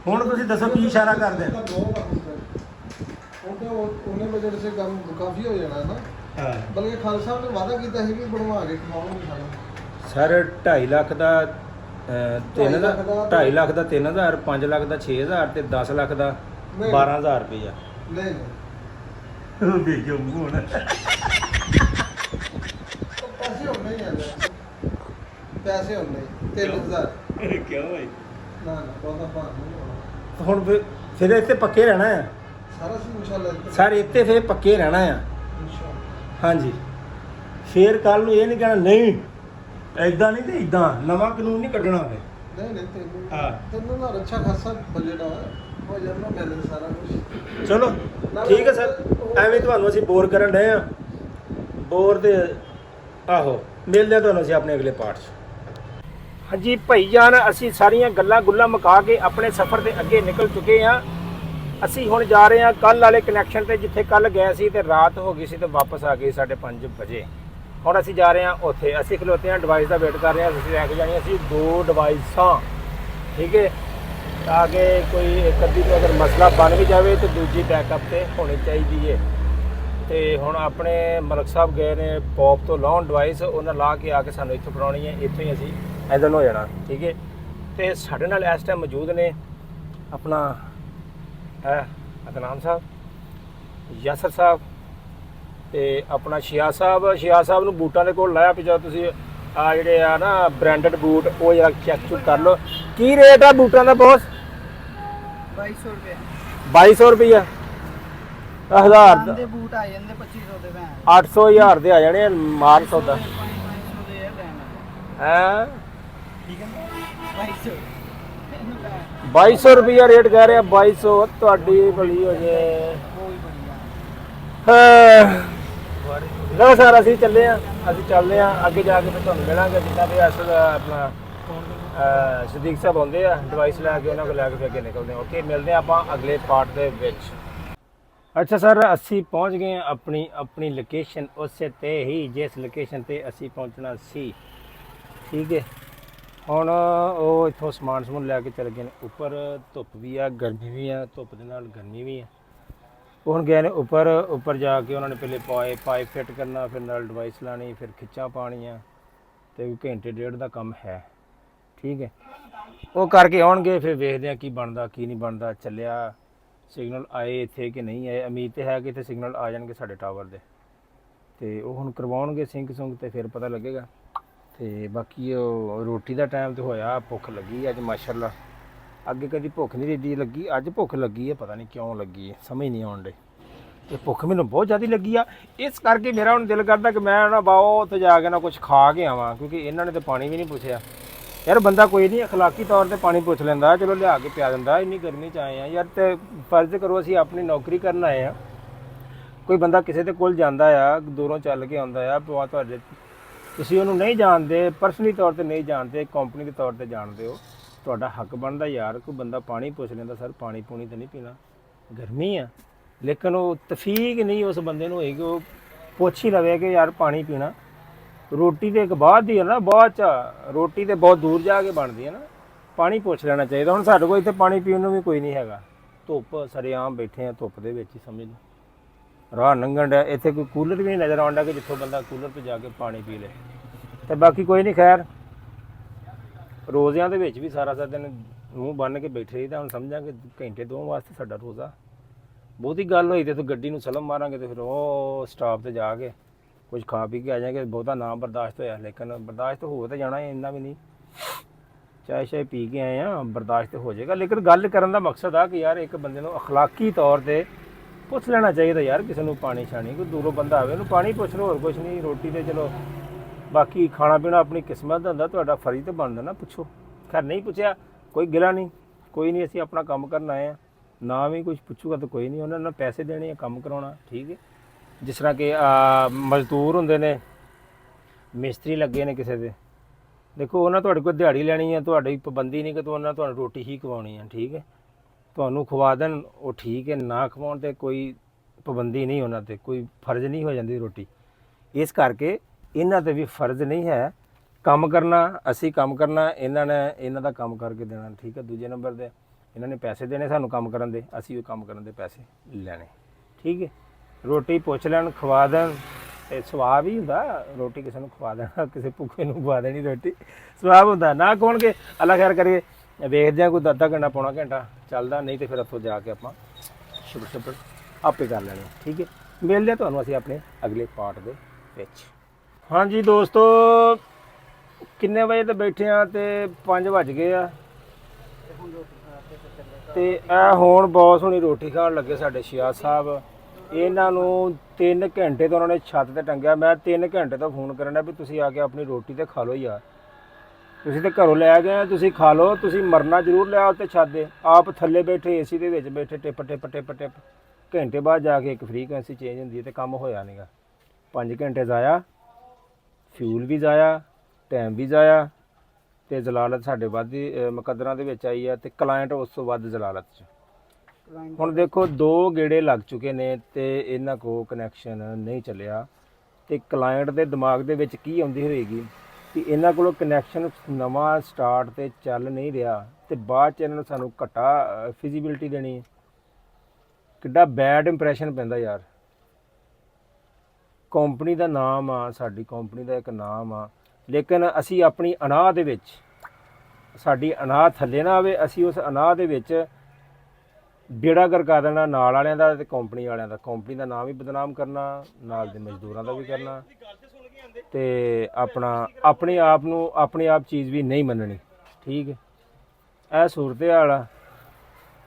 ਹੁਣ ਤੁਸੀਂ ਦੱਸੋ ਕੀ ਇਸ਼ਾਰਾ ਕਰਦੇ? ਉਹਨੇ ਬਜਟ ਸੇ ਕੰਮ ਕਾਫੀ ਹੋ ਜਾਣਾ ਨਾ। ਹਾਂ ਬਲਕਿ ਖਾਲਸਾ ਸਾਹਿਬ ਨੇ ਵਾਅਦਾ ਕੀਤਾ ਸੀ ਕਿ ਬਣਵਾ ਕੇ ਖਵਾਵਾਂਗੇ ਸਾਨੂੰ। ਸਰ 2.5 ਲੱਖ ਦਾ 2.5 ਲੱਖ ਦਾ 3000, 5 ਲੱਖ ਦਾ 6000 ਤੇ 10 ਲੱਖ ਦਾ 12000 ਰੁਪਇਆ। ਨਹੀਂ ਉਹ ਦੇਖਿਓ ਮੂੰਹ ਹੁਣ। ਪੈਸੇ ਹੁੰਦੇ ਹੀ ਆ, ਪੈਸੇ ਹੁੰਦੇ 3000। ਕਿਉਂ ਭਾਈ? ਨਾ ਨਾ ਬਹੁਤਾ ਭਾਰ ਨਹੀਂ ਹੋਣਾ। ਹੁਣ ਫਿਰ ਇੱਥੇ ਪੱਕੇ ਰਹਿਣਾ ਆ। ਸਾਰਾ ਸੀ ਇਨਸ਼ਾਅੱਲਾ। ਸਰ ਇੱਥੇ ਫਿਰ ਪੱਕੇ ਰਹਿਣਾ ਆ। ਹਾਂਜੀ, ਫਿਰ ਕੱਲ ਨੂੰ ਇਹ ਨਹੀਂ ਕਹਿਣਾ ਨਹੀਂ ਐਦਾਂ ਨਹੀਂ ਤੇ ਇਦਾਂ, ਨਵਾਂ ਕਾਨੂੰਨ ਨਹੀਂ ਕੱਢਣਾ ਫਿਰ। ਨਹੀਂ ਨਹੀਂ ਤੈਨੂੰ ਹਾਂ। ਤੈਨੂੰ ਨਾ ਅੱਛਾ ਖਾਸਾ ਬਜਟ ਆ, ਹੋ ਜਾਣਾ ਬੈਲੈਂਸ ਸਾਰਾ ਕੁਝ। ਚਲੋ ਠੀਕ ਹੈ ਸਰ, ਐਵੇਂ ਤੁਹਾਨੂੰ ਅਸੀਂ ਬੋਰ ਕਰਨ ਡਏ ਆ। ਬੋਰ ਦੇ ਆਹੋ, ਮਿਲਦੇ ਹਾਂ ਤੁਹਾਨੂੰ ਅਸੀਂ ਆਪਣੇ ਅਗਲੇ ਪਾਰਟ 'ਚ। ਹਾਂਜੀ ਭਾਈ ਜਾਨ, ਅਸੀਂ ਸਾਰੀਆਂ ਗੱਲਾਂ ਗੁੱਲਾਂ ਮੁਕਾ ਕੇ ਆਪਣੇ ਸਫ਼ਰ ਦੇ ਅੱਗੇ ਨਿਕਲ ਚੁੱਕੇ ਹਾਂ। ਅਸੀਂ ਹੁਣ ਜਾ ਰਹੇ ਹਾਂ ਕੱਲ੍ਹ ਵਾਲੇ ਕਨੈਕਸ਼ਨ ਤੇ, ਜਿੱਥੇ ਕੱਲ੍ਹ ਗਏ ਸੀ ਤੇ ਰਾਤ ਹੋ ਗਈ ਸੀ ਤੇ ਵਾਪਸ ਆ ਗਏ 5:30 ਵਜੇ। ਹੁਣ ਅਸੀਂ ਜਾ ਰਹੇ ਹਾਂ ਉੱਥੇ। ਅਸੀਂ ਖਲੋਤੇ ਹਾਂ ਡਿਵਾਈਸ ਦਾ ਵੇਟ ਕਰ ਰਹੇ ਹਾਂ। ਅਸੀਂ ਲੈ ਕੇ ਜਾਣੀਆਂ ਸੀ 2 ਡਿਵਾਈਸਾਂ, ਠੀਕ ਹੈ, ਤਾਂ ਕਿ ਕੋਈ ਇੱਕ ਅੱਧੀ ਤੋਂ ਅਗਰ ਮਸਲਾ ਬਣ ਵੀ ਜਾਵੇ ਤਾਂ ਦੂਜੀ ਬੈਕਅਪ ਤੇ ਹੋਣੀ ਚਾਹੀਦੀ ਹੈ। ਤੇ ਹੁਣ ਆਪਣੇ ਮਲਕ ਸਾਹਿਬ ਗਏ ਨੇ ਪੌਪ ਤੋਂ ਲਾਉਣ ਡਿਵਾਈਸ, ਉਹਨਾਂ ਲਾ ਕੇ ਆ ਕੇ ਸਾਨੂੰ ਇੱਥੋਂ ਫੜਾਉਣੀ ਹੈ। ਇੱਥੋਂ ਹੀ ਅਸੀਂ ਇੱਧਰ ਨੂੰ ਹੋ ਜਾਣਾ, ਠੀਕ ਹੈ। ਤੇ ਸਾਡੇ ਨਾਲ ਇਸ ਟਾਈਮ ਮੌਜੂਦ ਨੇ ਆਪਣਾ ਅਦਨਾਨ ਸਾਹਿਬ, ਯਾਸਰ ਸਾਹਿਬ ਤੇ ਆਪਣਾ ਸ਼ਿਆ ਸਾਹਿਬ। ਸ਼ਿਆ ਸਾਹਿਬ ਨੂੰ ਬੂਟਾਂ ਦੇ ਕੋਲ ਲਾਇਆ ਪਿਆ, ਤੁਸੀਂ ਆ ਜਿਹੜੇ ਆ ਨਾ ਬ੍ਰਾਂਡਡ ਬੂਟ ਉਹ ਜਰਾ ਚੈੱਕ ਚੁੱਕ ਕਰ ਲਓ। ਕੀ ਰੇਟ ਆ ਬੂਟਾਂ ਦਾ ਬੌਸ? 2200 ਰੁਪਏ 2200 ਰੁਪਈਆ 1000 ਦੇ ਬੂਟ ਆ ਜਾਂਦੇ 2500 ਦੇ ਭੈਣ 800 1000 ਦੇ ਆ ਜਾਣੇ ਮਾਰ ਸੌਦਾ 500 ਦੇ ਆ ਭੈਣ ਹੈ। ਠੀਕ ਹੈ 2200 2200 ਰੁਪਈਆ ਰੇਟ ਕਹਿ ਰਿਹਾ 2200 ਤੁਹਾਡੀ ਭਲੀ ਹੋ ਜੇ। ਉਹ ਵੀ ਬਣੀਆ ਲੋ ਸਰ ਅਸੀਂ ਚੱਲੇ ਆ ਅੱਗੇ ਜਾ ਕੇ ਫਿਰ ਤੁਹਾਨੂੰ ਮਿਲਾਂਗੇ ਜਿੱਦਾਂ ਵੀ ਅਸਲ ਆਪਣਾ ਸਦੀਕ ਸਾਹਿਬ ਆਉਂਦੇ ਆ ਡਿਵਾਈਸ ਲੈ ਕੇ ਉਹਨਾਂ ਕੋਲ ਲੈ ਕੇ ਫਿਰ ਅੱਗੇ ਨਿਕਲਦੇ ਆ। ਓਕੇ ਮਿਲਦੇ ਆ ਆਪਾਂ ਅਗਲੇ ਪਾਰਟ ਦੇ ਵਿੱਚ। ਅੱਛਾ ਸਰ ਅਸੀਂ ਪਹੁੰਚ ਗਏ ਆ ਆਪਣੀ ਲੋਕੇਸ਼ਨ ਉਸੇ ਤੇ ਹੀ ਜਿਸ ਲੋਕੇਸ਼ਨ ਤੇ ਅਸੀਂ ਪਹੁੰਚਣਾ ਸੀ। ਠੀਕ ਹੈ ਹੁਣ ਉਹ ਇੱਥੋਂ ਸਮਾਨ ਸਮੂਨ ਲੈ ਕੇ ਚਲੇ ਗਏ ਨੇ ਉੱਪਰ। ਧੁੱਪ ਵੀ ਆ ਗਰਮੀ ਵੀ ਆ ਧੁੱਪ ਦੇ ਨਾਲ ਗਰਮੀ ਵੀ ਆ। ਉਹ ਹੁਣ ਗਏ ਨੇ ਉੱਪਰ ਜਾ ਕੇ ਉਹਨਾਂ ਨੇ ਪਹਿਲੇ ਪਾਈਪ ਫਿੱਟ ਕਰਨਾ ਫਿਰ ਨਾਲ ਡਿਵਾਈਸ ਲਾਣੀ ਫਿਰ ਖਿੱਚਾਂ ਪਾਣੀਆਂ ਤੇ ਘੰਟੇ ਡੇਢ ਦਾ ਕੰਮ ਹੈ। ਠੀਕ ਹੈ ਉਹ ਕਰਕੇ ਆਉਣਗੇ ਫਿਰ ਵੇਖਦੇ ਆ ਕੀ ਬਣਦਾ ਕੀ ਨਹੀਂ ਬਣਦਾ। ਚੱਲਿਆ ਸਿਗਨਲ ਆਏ ਇੱਥੇ ਕਿ ਨਹੀਂ ਆਏ। ਉਮੀਦ ਤੇ ਹੈ ਕਿ ਇੱਥੇ ਸਿਗਨਲ ਆ ਜਾਣਗੇ ਸਾਡੇ ਟਾਵਰ ਦੇ ਤੇ ਉਹ ਹੁਣ ਕਰਵਾਉਣਗੇ ਸਿੰਕ ਸੁੰਕ ਤੇ ਫਿਰ ਪਤਾ ਲੱਗੇਗਾ। ਤੇ ਬਾਕੀ ਉਹ ਰੋਟੀ ਦਾ ਟਾਈਮ ਤੇ ਹੋਇਆ ਭੁੱਖ ਲੱਗੀ ਅੱਜ ਮਾਸ਼ਾਅੱਲਾ। ਅੱਗੇ ਕਦੀ ਭੁੱਖ ਨਹੀਂ ਏਡੀ ਲੱਗੀ ਅੱਜ ਭੁੱਖ ਲੱਗੀ ਹੈ ਪਤਾ ਨਹੀਂ ਕਿਉਂ ਲੱਗੀ ਹੈ ਸਮਝ ਨਹੀਂ ਆਉਣ ਡਈ। ਤੇ ਭੁੱਖ ਮੈਨੂੰ ਬਹੁਤ ਜ਼ਿਆਦਾ ਲੱਗੀ ਆ ਇਸ ਕਰਕੇ ਮੇਰਾ ਹੁਣ ਦਿਲ ਕਰਦਾ ਕਿ ਮੈਂ ਨਾ ਬਾਓ ਉੱਥੇ ਜਾ ਕੇ ਨਾ ਕੁਝ ਖਾ ਕੇ ਆਵਾਂ ਕਿਉਂਕਿ ਇਹਨਾਂ ਨੇ ਤਾਂ ਪਾਣੀ ਵੀ ਨਹੀਂ ਪੁੱਛਿਆ। ਯਾਰ ਬੰਦਾ ਕੋਈ ਨਹੀਂ ਅਖਲਾਕੀ ਤੌਰ ਤੇ ਪਾਣੀ ਪੁੱਛ ਲੈਂਦਾ ਚਲੋ ਲਿਆ ਕੇ ਪਿਆ ਦਿੰਦਾ। ਇੰਨੀ ਗਰਮੀ 'ਚ ਆਏ ਆ ਯਾਰ ਤੇ ਫਰਜ਼ ਕਰੋ ਅਸੀਂ ਆਪਣੀ ਨੌਕਰੀ ਕਰਨ ਆਏ ਆ। ਕੋਈ ਬੰਦਾ ਕਿਸੇ ਦੇ ਕੋਲ ਜਾਂਦਾ ਆ ਦੂਰੋਂ ਚੱਲ ਕੇ ਆਉਂਦਾ ਆ ਤੁਹਾਡੇ ਤੁਸੀਂ ਉਹਨੂੰ ਨਹੀਂ ਜਾਣਦੇ ਪਰਸਨਲੀ ਤੌਰ ਤੇ ਨਹੀਂ ਜਾਣਦੇ ਕੰਪਨੀ ਦੇ ਤੌਰ ਤੇ ਜਾਣਦੇ ਹੋ ਤੁਹਾਡਾ ਹੱਕ ਬਣਦਾ ਯਾਰ ਕੋਈ ਬੰਦਾ ਪਾਣੀ ਪੁੱਛ ਲੈਂਦਾ ਸਰ ਪਾਣੀ ਪੂਣੀ ਤਾਂ ਨਹੀਂ ਪੀਣਾ ਗਰਮੀ ਆ। ਲੇਕਿਨ ਉਹ ਤਫੀਕ ਨਹੀਂ ਉਸ ਬੰਦੇ ਨੂੰ ਹੋਏਗੀ ਉਹ ਪੁੱਛ ਹੀ ਲਵੇ ਕਿ ਯਾਰ ਪਾਣੀ ਪੀਣਾ। ਰੋਟੀ ਤੇ ਇੱਕ ਬਾਅਦ ਦੀ ਹੈ ਨਾ ਬਾਅਦ 'ਚ ਰੋਟੀ ਤੇ ਬਹੁਤ ਦੂਰ ਜਾ ਕੇ ਬਣਦੀ ਹੈ ਨਾ ਪਾਣੀ ਪੁੱਛ ਲੈਣਾ ਚਾਹੀਦਾ। ਹੁਣ ਸਾਡੇ ਕੋਲ ਇੱਥੇ ਪਾਣੀ ਪੀਣ ਨੂੰ ਵੀ ਕੋਈ ਨਹੀਂ ਹੈਗਾ ਧੁੱਪ ਸਰੇਆਮ ਬੈਠੇ ਆ ਧੁੱਪ ਦੇ ਵਿੱਚ ਹੀ ਸਮਝ ਲਓ ਰਾਹ ਲੰਘਣ ਡਿਆ ਇੱਥੇ ਕੋਈ ਕੂਲਰ ਵੀ ਨਹੀਂ ਨਜ਼ਰ ਆਉਂਦਾ ਕਿ ਜਿੱਥੋਂ ਬੰਦਾ ਕੂਲਰ 'ਤੇ ਜਾ ਕੇ ਪਾਣੀ ਪੀ ਲੇ। ਤੇ ਬਾਕੀ ਕੋਈ ਨਹੀਂ ਖੈਰ ਰੋਜ਼ਿਆਂ ਦੇ ਵਿੱਚ ਵੀ ਸਾਰਾ ਦਿਨ ਮੂੰਹ ਬੰਨ੍ਹ ਕੇ ਬੈਠੇ ਰਹੀਦਾ। ਹੁਣ ਸਮਝਾਂਗੇ ਘੰਟੇ ਦੋ ਵਾਸਤੇ ਸਾਡਾ ਰੋਜ਼ਾ ਬਹੁਤੀ ਗੱਲ ਹੋਈ ਤੇ ਤੂੰ ਗੱਡੀ ਨੂੰ ਸਲਮ ਮਾਰਾਂਗੇ ਤੇ ਫਿਰ ਉਹ ਸਟਾਪ ਤੇ ਜਾ ਕੇ ਕੁਝ ਖਾ ਪੀ ਕੇ ਆ ਜਾਏਗੇ। ਬਹੁਤਾ ਨਾ ਬਰਦਾਸ਼ਤ ਹੋਇਆ ਲੇਕਿਨ ਬਰਦਾਸ਼ਤ ਹੋ ਤਾਂ ਜਾਣਾ ਇੰਨਾ ਵੀ ਨਹੀਂ ਚਾਹ ਸ਼ਾਇ ਪੀ ਕੇ ਆਏ ਆ ਬਰਦਾਸ਼ਤ ਹੋ ਜਾਏਗਾ। ਲੇਕਿਨ ਗੱਲ ਕਰਨ ਦਾ ਮਕਸਦ ਆ ਕਿ ਯਾਰ ਇੱਕ ਬੰਦੇ ਨੂੰ ਅਖਲਾਕੀ ਤੌਰ ਤੇ ਪੁੱਛ ਲੈਣਾ ਚਾਹੀਦਾ ਯਾਰ ਕਿਸੇ ਨੂੰ ਪਾਣੀ ਛਾਣੀ ਕੋਈ ਦੂਰੋਂ ਬੰਦਾ ਆਵੇ ਉਹਨੂੰ ਪਾਣੀ ਪੁੱਛ ਲਓ ਹੋਰ ਕੁਝ ਨਹੀਂ। ਰੋਟੀ ਤੇ ਚਲੋ ਬਾਕੀ ਖਾਣਾ ਪੀਣਾ ਆਪਣੀ ਕਿਸਮਤ ਦਾ ਹੁੰਦਾ ਤੁਹਾਡਾ ਫਰਜ਼ ਤਾਂ ਬਣਦਾ ਨਾ ਪੁੱਛੋ। ਖੈਰ ਨਹੀਂ ਪੁੱਛਿਆ ਕੋਈ ਗਿਲਾ ਨਹੀਂ ਕੋਈ ਨਹੀਂ ਅਸੀਂ ਆਪਣਾ ਕੰਮ ਕਰਨ ਆਏ ਆ ਨਾ ਵੀ ਕੁਝ ਪੁੱਛੂਗਾ ਤਾਂ ਕੋਈ ਨਹੀਂ ਉਹਨਾਂ ਨਾਲ ਪੈਸੇ ਦੇਣੇ ਆ ਕੰਮ ਕਰਾਉਣਾ ਠੀਕ ਹੈ। ਜਿਸ ਤਰ੍ਹਾਂ ਕਿ ਮਜ਼ਦੂਰ ਹੁੰਦੇ ਨੇ ਮਿਸਤਰੀ ਲੱਗੇ ਨੇ ਕਿਸੇ ਦੇ ਦੇਖੋ ਉਹਨਾਂ ਤੁਹਾਡੇ ਕੋਲ ਦਿਹਾੜੀ ਲੈਣੀ ਹੈ ਤੁਹਾਡੀ ਪਾਬੰਦੀ ਨਹੀਂ ਕਿ ਉਹਨਾਂ ਤੁਹਾਨੂੰ ਰੋਟੀ ਹੀ ਖਵਾਉਣੀ ਹੈ ਠੀਕ ਹੈ। ਤੁਹਾਨੂੰ ਖਵਾ ਦੇਣ ਉਹ ਠੀਕ ਹੈ ਨਾ ਖਵਾਉਣ ਤੇ ਕੋਈ ਪਾਬੰਦੀ ਨਹੀਂ ਉਹਨਾਂ ਤੇ ਕੋਈ ਫਰਜ਼ ਨਹੀਂ ਹੋ ਜਾਂਦੀ ਰੋਟੀ। ਇਸ ਕਰਕੇ ਇਹਨਾਂ ਤੇ ਵੀ ਫਰਜ਼ ਨਹੀਂ ਹੈ ਕੰਮ ਕਰਨਾ ਅਸੀਂ ਕੰਮ ਕਰਨਾ ਇਹਨਾਂ ਨੇ ਇਹਨਾਂ ਦਾ ਕੰਮ ਕਰਕੇ ਦੇਣਾ ਠੀਕ ਹੈ। ਦੂਜੇ ਨੰਬਰ ਤੇ ਇਹਨਾਂ ਨੇ ਪੈਸੇ ਦੇਣੇ ਸਾਨੂੰ ਕੰਮ ਕਰਨ ਦੇ ਅਸੀਂ ਉਹ ਕੰਮ ਕਰਨ ਦੇ ਪੈਸੇ ਲੈਣੇ ਠੀਕ ਹੈ। ਰੋਟੀ ਪੁੱਛ ਲੈਣ ਖਵਾ ਦੇਣ ਤੇ ਸਵਾਬ ਹੀ ਹੁੰਦਾ ਰੋਟੀ ਕਿਸੇ ਨੂੰ ਖਵਾ ਦੇਣਾ ਕਿਸੇ ਭੁੱਖੇ ਨੂੰ ਖਵਾ ਦੇਣੀ ਰੋਟੀ ਸਵਾਬ ਹੁੰਦਾ ਨਾ ਕਹੋਣਗੇ ਅੱਲਾ ਖੈਰ ਕਰੀਏ ਵੇਖਦੇ ਹਾਂ ਕੋਈ ਅੱਧਾ ਘੰਟਾ ਪੌਣਾ ਘੰਟਾ ਚੱਲਦਾ ਨਹੀਂ ਤੇ ਫਿਰ ਉੱਥੋਂ ਜਾ ਕੇ ਆਪਾਂ ਛੁੱਟ ਆਪੇ ਕਰ ਲੈਣੇ ਠੀਕ ਹੈ। ਮਿਲਦੇ ਤੁਹਾਨੂੰ ਅਸੀਂ ਆਪਣੇ ਅਗਲੇ ਪਾਰਟ ਦੇ ਵਿੱਚ। ਹਾਂਜੀ ਦੋਸਤੋ ਕਿੰਨੇ ਵਜੇ ਤੇ ਬੈਠੇ ਆ ਤੇ 5 ਵੱਜ ਗਏ ਆ ਤੇ ਇਹ ਹੁਣ ਬੌਸ ਹੁਣੀ ਰੋਟੀ ਖਾਣ ਲੱਗੇ ਸਾਡੇ ਸ਼ਿਆ ਸਾਹਿਬ। ਇਹਨਾਂ ਨੂੰ 3 ਘੰਟੇ ਤੋਂ ਉਹਨਾਂ ਨੇ ਛੱਤ ਤੇ ਟੰਗਿਆ। ਮੈਂ 3 ਘੰਟੇ ਤੋਂ ਫੋਨ ਕਰਨ ਡਿਆ ਵੀ ਤੁਸੀਂ ਆ ਕੇ ਆਪਣੀ ਰੋਟੀ ਤੇ ਖਾ ਲਓ ਯਾਰ ਤੁਸੀਂ ਤੇ ਘਰੋਂ ਲੈ ਗਏ ਤੁਸੀਂ ਖਾ ਲਓ ਤੁਸੀਂ ਮਰਨਾ ਜ਼ਰੂਰ ਲਿਆ ਉੱਤੇ ਛੱਤ ਦੇ ਆਪ ਥੱਲੇ ਬੈਠੇ ਏਸੀ ਦੇ ਵਿੱਚ ਬੈਠੇ ਟਿਪ ਘੰਟੇ ਬਾਅਦ ਜਾ ਕੇ ਇੱਕ ਫ੍ਰੀਕੁਐਂਸੀ ਚੇਂਜ ਹੁੰਦੀ ਹੈ ਤੇ ਕੰਮ ਹੋਇਆ ਨਹੀਂਗਾ। 5 ਘੰਟੇ ਜ਼ਾਇਆ ਫਿਊਲ ਵੀ ਜ਼ਾਇਆ ਟਾਈਮ ਵੀ ਜ਼ਾਇਆ ਤੇ ਜ਼ਲਾਲਤ ਸਾਡੇ ਵੱਧ ਮੁਕੱਦਰਾਂ ਦੇ ਵਿੱਚ ਆਈ ਹੈ ਤੇ ਕਲਾਇੰਟ ਉਸ ਤੋਂ ਵੱਧ ਜ਼ਲਾਲਤ 'ਚ। ਹੁਣ ਦੇਖੋ 2 ਗੇੜੇ ਲੱਗ ਚੁੱਕੇ ਨੇ ਤੇ ਇਹਨਾਂ ਕੋਲ ਕਨੈਕਸ਼ਨ ਨਹੀਂ ਚੱਲਿਆ ਤੇ ਕਲਾਇੰਟ ਦੇ ਦਿਮਾਗ ਦੇ ਵਿੱਚ ਕੀ ਆਉਂਦੀ ਹੋਏਗੀ ਕਿ ਇਹਨਾਂ ਕੋਲੋਂ ਕਨੈਕਸ਼ਨ ਨਵਾਂ ਸਟਾਰਟ ਤੇ ਚੱਲ ਨਹੀਂ ਰਿਹਾ ਤੇ ਬਾਅਦ 'ਚ ਇਹਨਾਂ ਨੂੰ ਸਾਨੂੰ ਘਟਾ ਫਿਜ਼ੀਬਿਲਟੀ ਦੇਣੀ ਹੈ। ਕਿੱਡਾ ਬੈਡ ਇੰਪ੍ਰੈਸ਼ਨ ਪੈਂਦਾ ਯਾਰ। ਕੰਪਨੀ ਦਾ ਨਾਮ ਆ ਸਾਡੀ ਕੰਪਨੀ ਦਾ ਇੱਕ ਨਾਮ ਆ ਲੇਕਿਨ ਅਸੀਂ ਆਪਣੀ ਅਨਾਹ ਦੇ ਵਿੱਚ ਸਾਡੀ ਅਨਾਹ ਥੱਲੇ ਨਾ ਆਵੇ ਅਸੀਂ ਉਸ ਅਨਾਹ ਦੇ ਵਿੱਚ ਬੇੜਾ ਗਰਕਾ ਦੇਣਾ ਨਾਲ ਵਾਲਿਆਂ ਦਾ ਤੇ ਕੰਪਨੀ ਵਾਲਿਆਂ ਦਾ। ਕੰਪਨੀ ਦਾ ਨਾਮ ਵੀ ਬਦਨਾਮ ਕਰਨਾ ਨਾਲ ਦੇ ਮਜ਼ਦੂਰਾਂ ਦਾ ਵੀ ਕਰਨਾ ਤੇ ਆਪਣੇ ਆਪ ਨੂੰ ਆਪਣੀ ਆਪ ਚੀਜ਼ ਵੀ ਨਹੀਂ ਮੰਨਣੀ। ਠੀਕ ਹੈ, ਇਹ ਸੂਰਤ ਹਾਲ ਆ।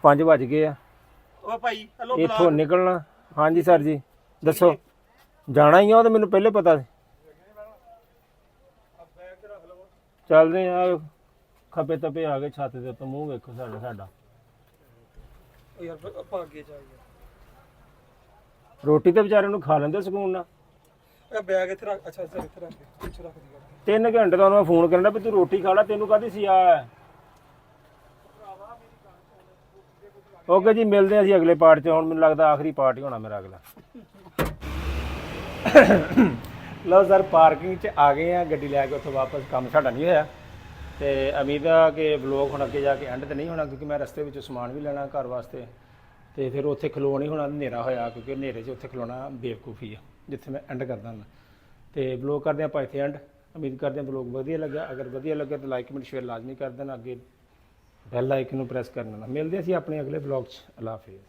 5 ਵੱਜ ਗਏ ਆ, ਉਹ ਭਾਈ ਹਲੋ ਇੱਥੋਂ ਨਿਕਲਣਾ। ਹਾਂਜੀ ਸਰ ਜੀ ਦੱਸੋ। ਜਾਣਾ ਹੀ ਆ, ਉਹ ਤਾਂ ਮੈਨੂੰ ਪਹਿਲੇ ਪਤਾ ਸੀ। ਚੱਲਦੇ ਆ, ਖੱਬੇ ਤਪੇ ਆ ਗਏ ਛੱਤ ਦੇ ਉੱਤੇ, ਮੂੰਹ ਵੇਖੋ ਸਾਡਾ। ਯਾਰ ਆਪਾਂ ਅੱਗੇ ਜਾ ਯਾਰ। ਰੋਟੀ ਤੇ ਵਿਚਾਰੇ ਨੂੰ ਖਾ ਲੈਂਦੇ ਸਕੂਨ ਨਾਲ। ਇਹ ਬੈਗ ਇੱਥੇ ਰੱਖ। ਅੱਛਾ ਇੱਥੇ ਰੱਖ ਦੇ, ਪਿੱਛੇ ਰੱਖ ਦੀ। 3 ਘੰਟੇ ਤੋਂ ਮੈਂ ਫੋਨ ਕਰਨਾ ਵੀ ਤੂੰ ਰੋਟੀ ਖਾ ਲੈ, ਤੈਨੂੰ ਕਾਹਦੀ ਸੀ ਆ। ਓਕੇ ਜੀ, ਮਿਲਦੇ ਹਾਂ ਅਸੀਂ ਅਗਲੇ ਪਾਰਟ 'ਚ। ਹੁਣ ਮੈਨੂੰ ਲੱਗਦਾ ਆਖਰੀ ਪਾਰਟ ਹੀ ਹੋਣਾ ਮੇਰਾ ਅਗਲਾ। ਲਓ ਸਰ, ਪਾਰਕਿੰਗ 'ਚ ਆ ਗਏ ਆ ਗੱਡੀ ਲੈ ਕੇ ਉੱਥੋਂ ਵਾਪਸ। ਕੰਮ ਸਾਡਾ ਨਹੀਂ ਹੋਇਆ ਤੇ ਉਮੀਦ ਆ ਕਿ ਵਲੋਗ ਹੁਣ ਅੱਗੇ ਜਾ ਕੇ ਐਂਡ ਤੇ ਨਹੀਂ ਹੋਣਾ, ਕਿਉਂਕਿ ਮੈਂ ਰਸਤੇ ਵਿੱਚੋਂ ਸਮਾਨ ਵੀ ਲੈਣਾ ਘਰ ਵਾਸਤੇ ਤੇ ਫਿਰ ਉੱਥੇ ਖਲੋ ਨਹੀਂ ਹੋਣਾ, ਹਨੇਰਾ ਹੋਇਆ, ਕਿਉਂਕਿ ਹਨੇਰੇ 'ਚ ਉੱਥੇ ਖਲੋਣਾ ਬੇਵਕੂਫੀ ਆ ਜਿੱਥੇ ਮੈਂ ਐਂਡ ਕਰਦਾ ਹੁੰਦਾ। ਤੇ ਵਲੋਗ ਕਰਦੇ ਆਪਾਂ ਇੱਥੇ ਐਂਡ। ਉਮੀਦ ਕਰਦੇ ਹਾਂ ਵਲੋਗ ਵਧੀਆ ਲੱਗਾ। ਅਗਰ ਵਧੀਆ ਲੱਗਾ ਤਾਂ ਲਾਈਕ ਕਮੈਂਟ ਸ਼ੇਅਰ ਲਾਜ਼ਮੀ ਕਰ ਦੇਣਾ। ਅੱਗੇ ਬੈਲ ਆਈਕਨ ਨੂੰ ਪ੍ਰੈਸ ਕਰਨਾ। ਮਿਲਦੇ ਅਸੀਂ ਆਪਣੇ ਅਗਲੇ ਵਲੋਗ 'ਚ। ਅੱਲਾ ਹਾਫਿਜ਼।